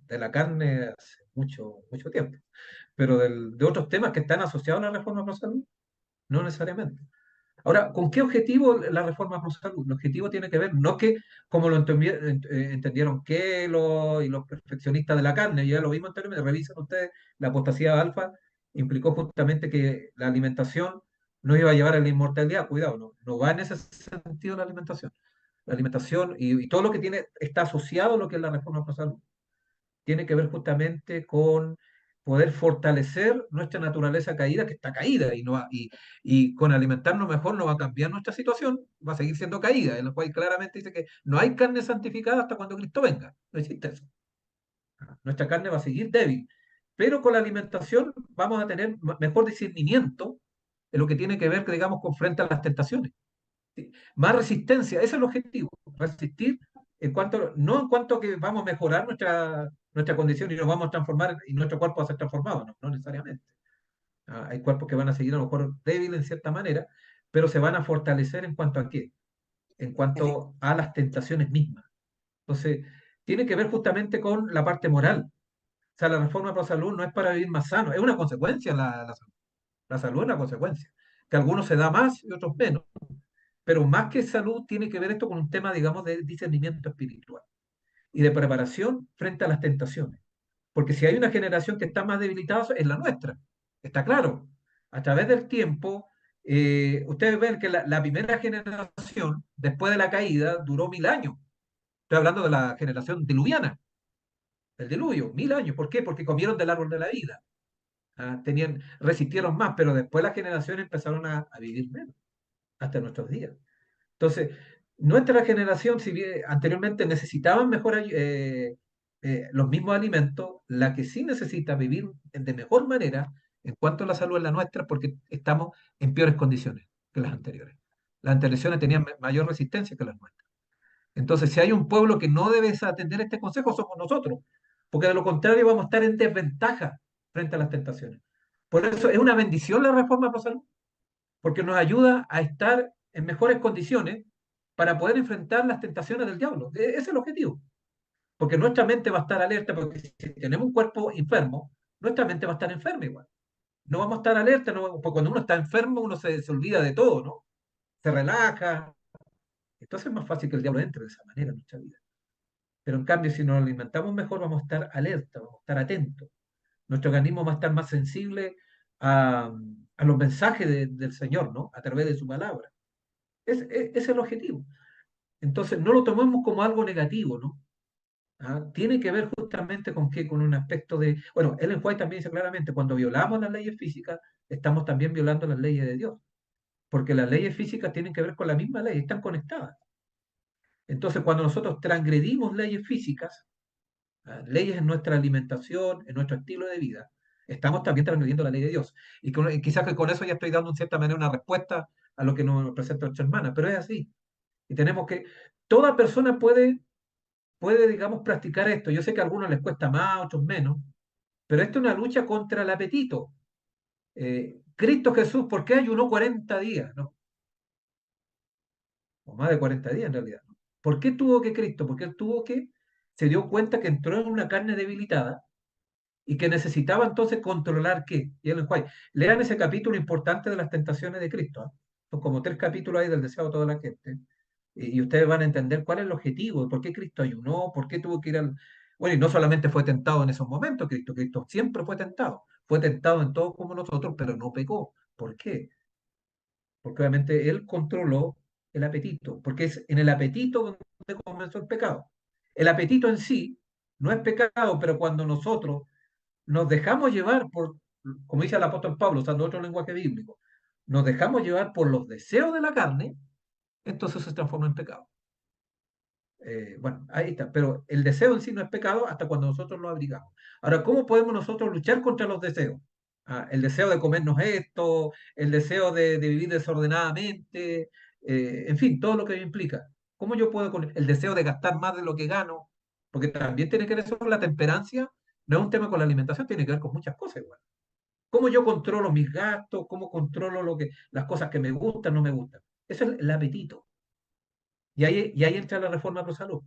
de la carne hace mucho, mucho tiempo, pero de otros temas que están asociados a la reforma procesal, no necesariamente. Ahora, ¿con qué objetivo la reforma procesal? El objetivo tiene que ver, no que como lo entendieron y los perfeccionistas de la carne, ya lo vimos anteriormente, revisen ustedes, la apostasía alfa implicó justamente que la alimentación no iba a llevar a la inmortalidad, cuidado, no va en ese sentido la alimentación. La alimentación y todo lo que tiene está asociado a lo que es la reforma procesal tiene que ver justamente con poder fortalecer nuestra naturaleza caída, que está caída, y con alimentarnos mejor no va a cambiar nuestra situación, va a seguir siendo caída, en lo cual claramente dice que no hay carne santificada hasta cuando Cristo venga, no existe eso. Nuestra carne va a seguir débil, pero con la alimentación vamos a tener mejor discernimiento en lo que tiene que ver, digamos, con frente a las tentaciones. ¿Sí? Más resistencia, ese es el objetivo, resistir no en cuanto a que vamos a mejorar nuestra condición y nos vamos a transformar y nuestro cuerpo va a ser transformado, no necesariamente. Hay cuerpos que van a seguir a lo mejor débiles en cierta manera, pero se van a fortalecer en cuanto a qué, en cuanto a las tentaciones mismas. Entonces, tiene que ver justamente con la parte moral. O sea, la reforma pro salud no es para vivir más sano, es una consecuencia la salud. La salud es una consecuencia, que a algunos se da más y otros menos. Pero más que salud, tiene que ver esto con un tema, digamos, de discernimiento espiritual y de preparación frente a las tentaciones. Porque si hay una generación que está más debilitada, es la nuestra. Está claro. A través del tiempo, ustedes ven que la primera generación, después de la caída, duró 1000 años. Estoy hablando de la generación diluviana, del diluvio, 1000 años. ¿Por qué? Porque comieron del árbol de la vida. Resistieron más, pero después las generaciones empezaron a vivir menos, hasta nuestros días. Entonces, nuestra generación, si bien anteriormente necesitaban los mismos alimentos, la que sí necesita vivir de mejor manera en cuanto a la salud es la nuestra, porque estamos en peores condiciones que las anteriores. Las anteriores tenían mayor resistencia que las nuestras. Entonces, si hay un pueblo que no debe atender este consejo, somos nosotros, porque de lo contrario vamos a estar en desventaja frente a las tentaciones. Por eso es una bendición la reforma pro salud, porque nos ayuda a estar en mejores condiciones para poder enfrentar las tentaciones del diablo. Ese es el objetivo. Porque nuestra mente va a estar alerta, porque si tenemos un cuerpo enfermo, nuestra mente va a estar enferma igual. No vamos a estar alerta, porque cuando uno está enfermo uno se olvida de todo, ¿no? Se relaja. Entonces es más fácil que el diablo entre de esa manera en nuestra vida. Pero en cambio, si nos alimentamos mejor, vamos a estar alerta, vamos a estar atentos. Nuestro organismo va a estar más sensible a los mensajes del Señor, ¿no? A través de su palabra. Es el objetivo. Entonces, no lo tomemos como algo negativo, ¿no? Tiene que ver justamente con qué, con un aspecto de, bueno, Ellen White también dice claramente, cuando violamos las leyes físicas, estamos también violando las leyes de Dios, porque las leyes físicas tienen que ver con la misma ley, están conectadas. Entonces, cuando nosotros transgredimos leyes físicas, leyes en nuestra alimentación, en nuestro estilo de vida, estamos también transgrediendo la ley de Dios. Y quizás que con eso ya estoy dando en cierta manera una respuesta a lo que nos presenta nuestra hermana, pero es así. Y tenemos que, toda persona puede, digamos, practicar esto. Yo sé que a algunos les cuesta más, a otros menos, pero esto es una lucha contra el apetito. Cristo Jesús, ¿por qué ayunó 40 días? ¿No? O más de 40 días en realidad. ¿No? ¿Por qué tuvo que Cristo? Porque él se dio cuenta que entró en una carne debilitada y que necesitaba entonces controlar qué. Y él, lean ese capítulo importante de las tentaciones de Cristo. Son como 3 capítulos ahí del deseo de toda la gente. Y ustedes van a entender cuál es el objetivo, por qué Cristo ayunó, por qué tuvo que ir al... Bueno, y no solamente fue tentado en esos momentos, Cristo siempre fue tentado en todo como nosotros, pero no pecó. ¿Por qué? Porque obviamente Él controló el apetito, porque es en el apetito donde comenzó el pecado. El apetito en sí no es pecado, pero cuando nosotros nos dejamos llevar por, como dice el apóstol Pablo, usando otro lenguaje bíblico, nos dejamos llevar por los deseos de la carne, entonces se transforma en pecado. Bueno, ahí está, pero el deseo en sí no es pecado hasta cuando nosotros lo abrigamos. Ahora, ¿cómo podemos nosotros luchar contra los deseos? El deseo de comernos esto, el deseo de vivir desordenadamente, en fin, todo lo que implica. ¿Cómo yo puedo con el deseo de gastar más de lo que gano? Porque también tiene que ver eso con la temperancia, no es un tema con la alimentación, tiene que ver con muchas cosas igual. ¿Cómo yo controlo mis gastos? ¿Cómo controlo las cosas que me gustan, no me gustan? Eso es el apetito. Y ahí entra la reforma pro salud.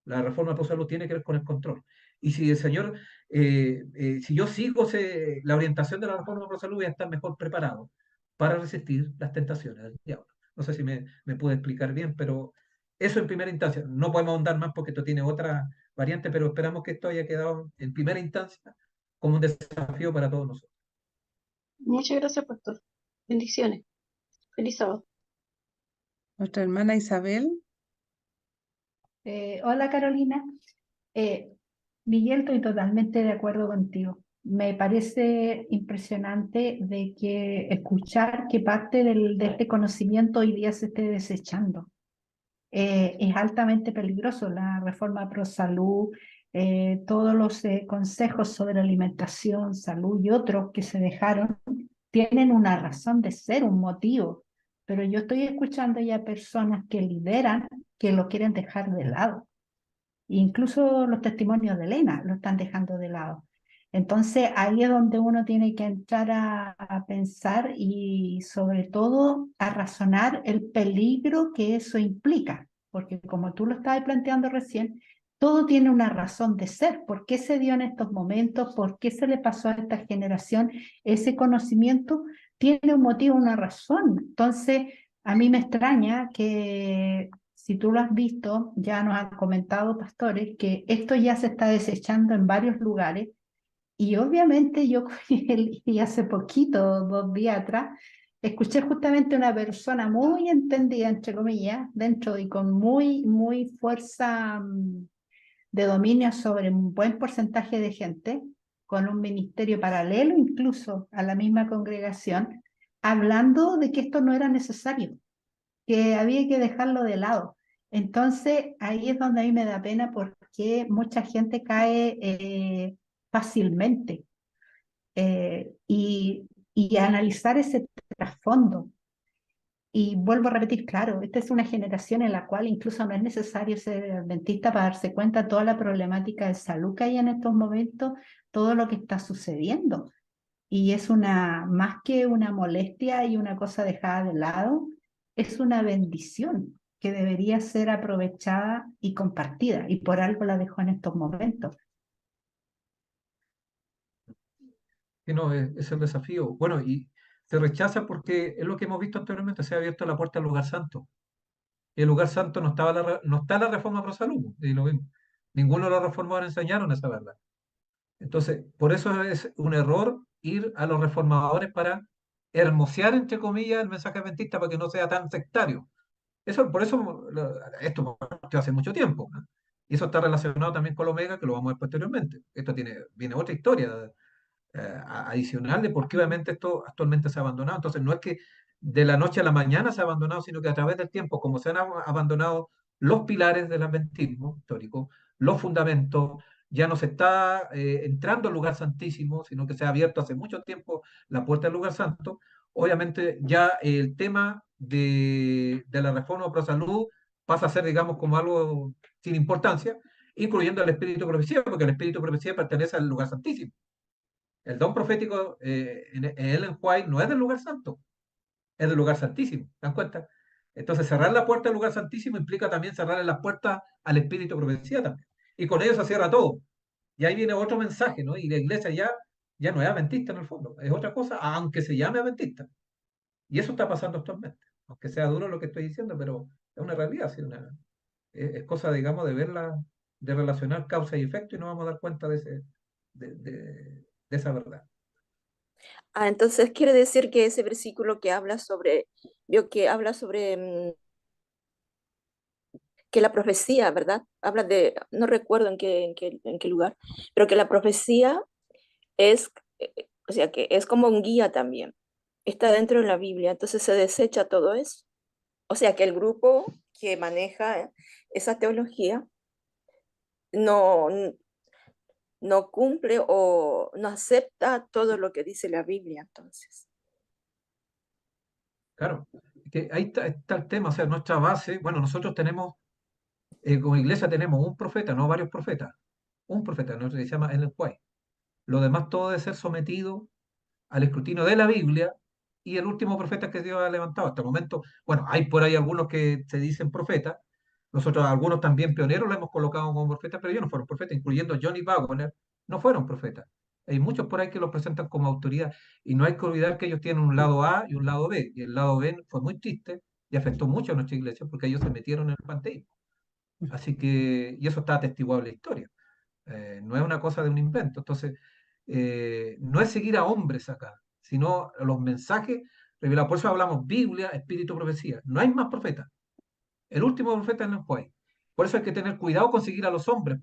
La reforma pro salud tiene que ver con el control. Y si el señor, si yo sigo la orientación de la reforma pro salud, voy a estar mejor preparado para resistir las tentaciones del diablo. No sé si me puedo explicar bien, pero eso en primera instancia. No podemos ahondar más porque esto tiene otra variante, pero esperamos que esto haya quedado en primera instancia como un desafío para todos nosotros. Muchas gracias, pastor. Bendiciones. Feliz sábado. Nuestra hermana Isabel. Hola Carolina. Miguel, estoy totalmente de acuerdo contigo. Me parece impresionante de que escuchar que parte de este conocimiento hoy día se esté desechando. Es altamente peligroso la reforma pro salud, todos los consejos sobre alimentación, salud y otros que se dejaron tienen una razón de ser, un motivo, pero yo estoy escuchando ya personas que lideran que lo quieren dejar de lado. Incluso los testimonios de Elena lo están dejando de lado. Entonces ahí es donde uno tiene que entrar a pensar y sobre todo a razonar el peligro que eso implica, porque como tú lo estabas planteando recién, todo tiene una razón de ser. ¿Por qué se dio en estos momentos? ¿Por qué se le pasó a esta generación ese conocimiento? Tiene un motivo, una razón. Entonces, a mí me extraña que si tú lo has visto, ya nos han comentado pastores que esto ya se está desechando en varios lugares y obviamente yo y hace poquito, 2 días atrás, escuché justamente una persona muy entendida, entre comillas, dentro y con muy fuerza de dominio sobre un buen porcentaje de gente, con un ministerio paralelo incluso a la misma congregación, hablando de que esto no era necesario, que había que dejarlo de lado. Entonces, ahí es donde a mí me da pena porque mucha gente cae fácilmente y analizar ese trasfondo. Y vuelvo a repetir, claro, esta es una generación en la cual incluso no es necesario ser adventista para darse cuenta de toda la problemática de salud que hay en estos momentos, todo lo que está sucediendo. Y es más que una molestia y una cosa dejada de lado, es una bendición que debería ser aprovechada y compartida, y por algo la dejó en estos momentos. Que no, es el desafío. Bueno, y se rechaza porque es lo que hemos visto anteriormente, se ha abierto la puerta al lugar santo. El lugar santo no está la reforma pro salud, y lo vimos. Ninguno de los reformadores enseñaron esa verdad. Entonces, por eso es un error ir a los reformadores para hermosear, entre comillas, el mensaje adventista para que no sea tan sectario. Por eso esto partió hace mucho tiempo, ¿no? Y eso está relacionado también con Omega, que lo vamos a ver posteriormente. Esto viene otra historia adicional de por qué obviamente esto actualmente se ha abandonado. Entonces, no es que de la noche a la mañana se ha abandonado, sino que a través del tiempo, como se han abandonado los pilares del adventismo histórico, los fundamentos, ya no se está entrando al lugar santísimo, sino que se ha abierto hace mucho tiempo la puerta del lugar santo. Obviamente ya el tema de la reforma pro salud pasa a ser, digamos, como algo sin importancia, incluyendo el espíritu de profecía, porque el espíritu de profecía pertenece al lugar santísimo. El don profético en Ellen White no es del lugar santo, es del lugar santísimo. ¿Se dan cuenta? Entonces, cerrar la puerta del lugar santísimo implica también cerrarle las puertas al espíritu de profecía también. Y con ello se cierra todo. Y ahí viene otro mensaje, ¿no? Y la iglesia ya no es adventista en el fondo, es otra cosa, aunque se llame adventista. Y eso está pasando actualmente, aunque sea duro lo que estoy diciendo, pero es una realidad, sí, es cosa, digamos, de verla, de relacionar causa y efecto y nos vamos a dar cuenta de esa verdad. Ah, entonces quiere decir que ese versículo que habla sobre, vio que habla sobre que la profecía, ¿verdad? Habla de, no recuerdo en qué lugar, pero que la profecía es, o sea, que es como un guía también. Está dentro de la Biblia, entonces se desecha todo eso. O sea, que el grupo que maneja esa teología no, no cumple o no acepta todo lo que dice la Biblia, entonces. Claro, que ahí está el tema, o sea, nuestra base, bueno, nosotros tenemos, como iglesia tenemos un profeta, no varios profetas, un profeta, ¿no? Se llama el White. Lo demás todo debe ser sometido al escrutinio de la Biblia y el último profeta que Dios ha levantado hasta el momento. Bueno, hay por ahí algunos que se dicen profetas, nosotros algunos también pioneros lo hemos colocado como profetas, pero ellos no fueron profetas, incluyendo Johnny Wagner, no fueron profetas. Hay muchos por ahí que los presentan como autoridad y no hay que olvidar que ellos tienen un lado A y un lado B, y el lado B fue muy triste y afectó mucho a nuestra iglesia porque ellos se metieron en el panteísmo. Así que, y eso está atestiguado en la historia. No es una cosa de un invento. Entonces, no es seguir a hombres acá, sino los mensajes revelados. Por eso hablamos Biblia, Espíritu, Profecía. No hay más profetas. El último profeta es el Juez. Por eso hay que tener cuidado con seguir a los hombres.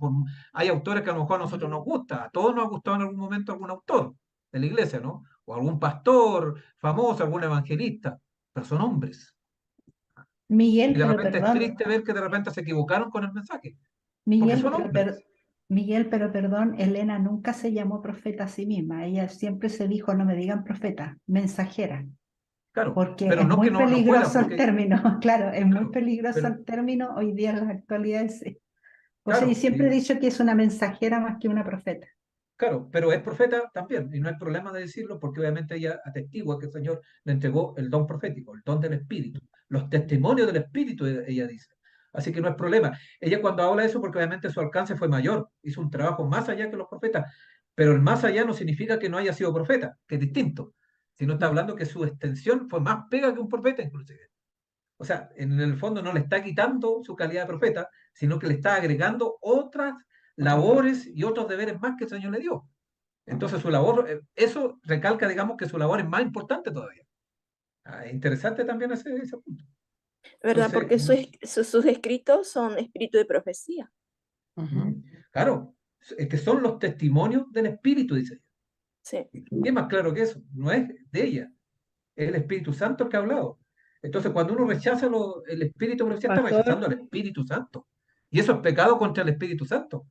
Hay autores que a lo mejor a nosotros nos gusta. A todos nos ha gustado en algún momento algún autor de la iglesia, ¿no? O algún pastor famoso, algún evangelista. Pero son hombres. Y Miguel, de pero repente es perdón, triste ver que de repente se equivocaron con el mensaje. Porque Miguel, son hombres. Miguel, pero perdón, Elena nunca se llamó profeta a sí misma. Ella siempre se dijo, no me digan profeta, mensajera, Claro. porque Pero es no que muy no lo fuera, peligroso el porque, término, claro, es muy claro, peligroso pero el término hoy día en la actualidad. O sea, yo claro, siempre he dicho que es una mensajera más que una profeta. claro, pero es profeta también, y no hay problema de decirlo porque obviamente ella atestigua que el Señor le entregó el don profético, el don del Espíritu, los testimonios del Espíritu, ella dice. Así que no es problema. Ella cuando habla de eso, porque obviamente su alcance fue mayor, hizo un trabajo más allá que los profetas, pero el más allá no significa que no haya sido profeta, que es distinto, sino está hablando que su extensión fue más pega que un profeta inclusive. O sea, en el fondo no le está quitando su calidad de profeta, sino que le está agregando otras labores y otros deberes más que el Señor le dio. Entonces su labor, eso recalca, digamos, que su labor es más importante todavía. Interesante también ese punto. ¿Verdad? Entonces, Porque sus escritos son espíritu de profecía. Ujú. claro, es que son los testimonios del Espíritu, dice ella. Sí. ¿Qué más claro que eso? No es de ella, es el Espíritu Santo el que ha hablado. Entonces, cuando uno rechaza el Espíritu de profecía, está Pastor, rechazando al Espíritu Santo. Y eso es pecado contra el Espíritu Santo.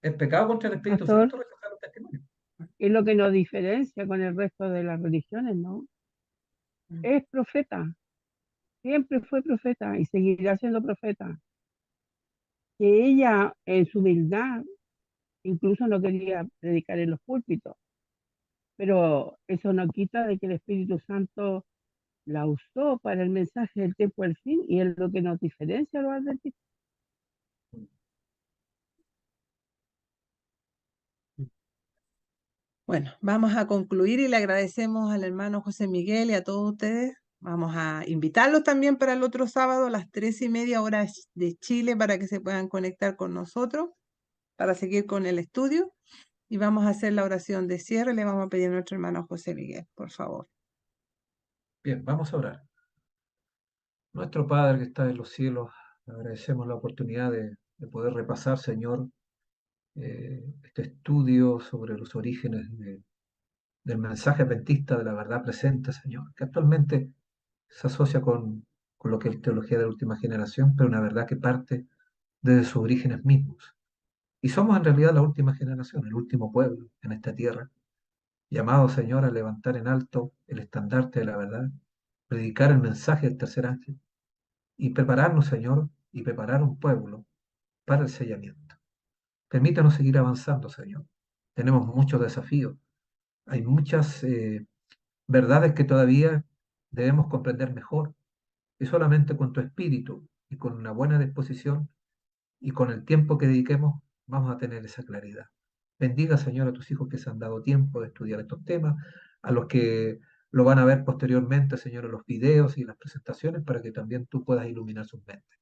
Es pecado contra el Espíritu pastor, Santo rechazar los testimonios. es lo que nos diferencia con el resto de las religiones, ¿no? Es profeta, siempre fue profeta y seguirá siendo profeta. Que ella, en su humildad, incluso no quería predicar en los púlpitos, pero eso no quita de que el Espíritu Santo la usó para el mensaje del tiempo del fin y es lo que nos diferencia a los adventistas. Bueno, vamos a concluir y le agradecemos al hermano José Miguel y a todos ustedes. Vamos a invitarlos también para el otro sábado a las 3:30 horas de Chile para que se puedan conectar con nosotros para seguir con el estudio. Y vamos a hacer la oración de cierre. Le vamos a pedir a nuestro hermano José Miguel, por favor. Bien, vamos a orar. Nuestro Padre que está en los cielos, agradecemos la oportunidad de poder repasar, Señor, este estudio sobre los orígenes del mensaje adventista de la verdad presente, Señor, que actualmente se asocia con lo que es teología de la última generación, pero una verdad que parte desde sus orígenes mismos. Y somos en realidad la última generación, el último pueblo en esta tierra, llamado, Señor, a levantar en alto el estandarte de la verdad, predicar el mensaje del tercer ángel y prepararnos, Señor, y preparar un pueblo para el sellamiento. Permítanos seguir avanzando, Señor. Tenemos muchos desafíos. Hay muchas verdades que todavía debemos comprender mejor. Y solamente con tu espíritu y con una buena disposición y con el tiempo que dediquemos, vamos a tener esa claridad. Bendiga, Señor, a tus hijos que se han dado tiempo de estudiar estos temas, a los que lo van a ver posteriormente, Señor, en los videos y las presentaciones para que también tú puedas iluminar sus mentes.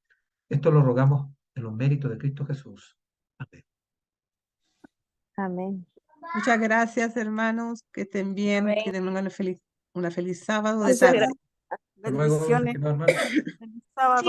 Esto lo rogamos en los méritos de Cristo Jesús. Amén. Amén. Muchas gracias, hermanos. Que estén bien. Amén. Que tengan una feliz sábado de Muchas tarde. gracias. Hasta luego, Bendiciones. estimados hermanos. Feliz sábado.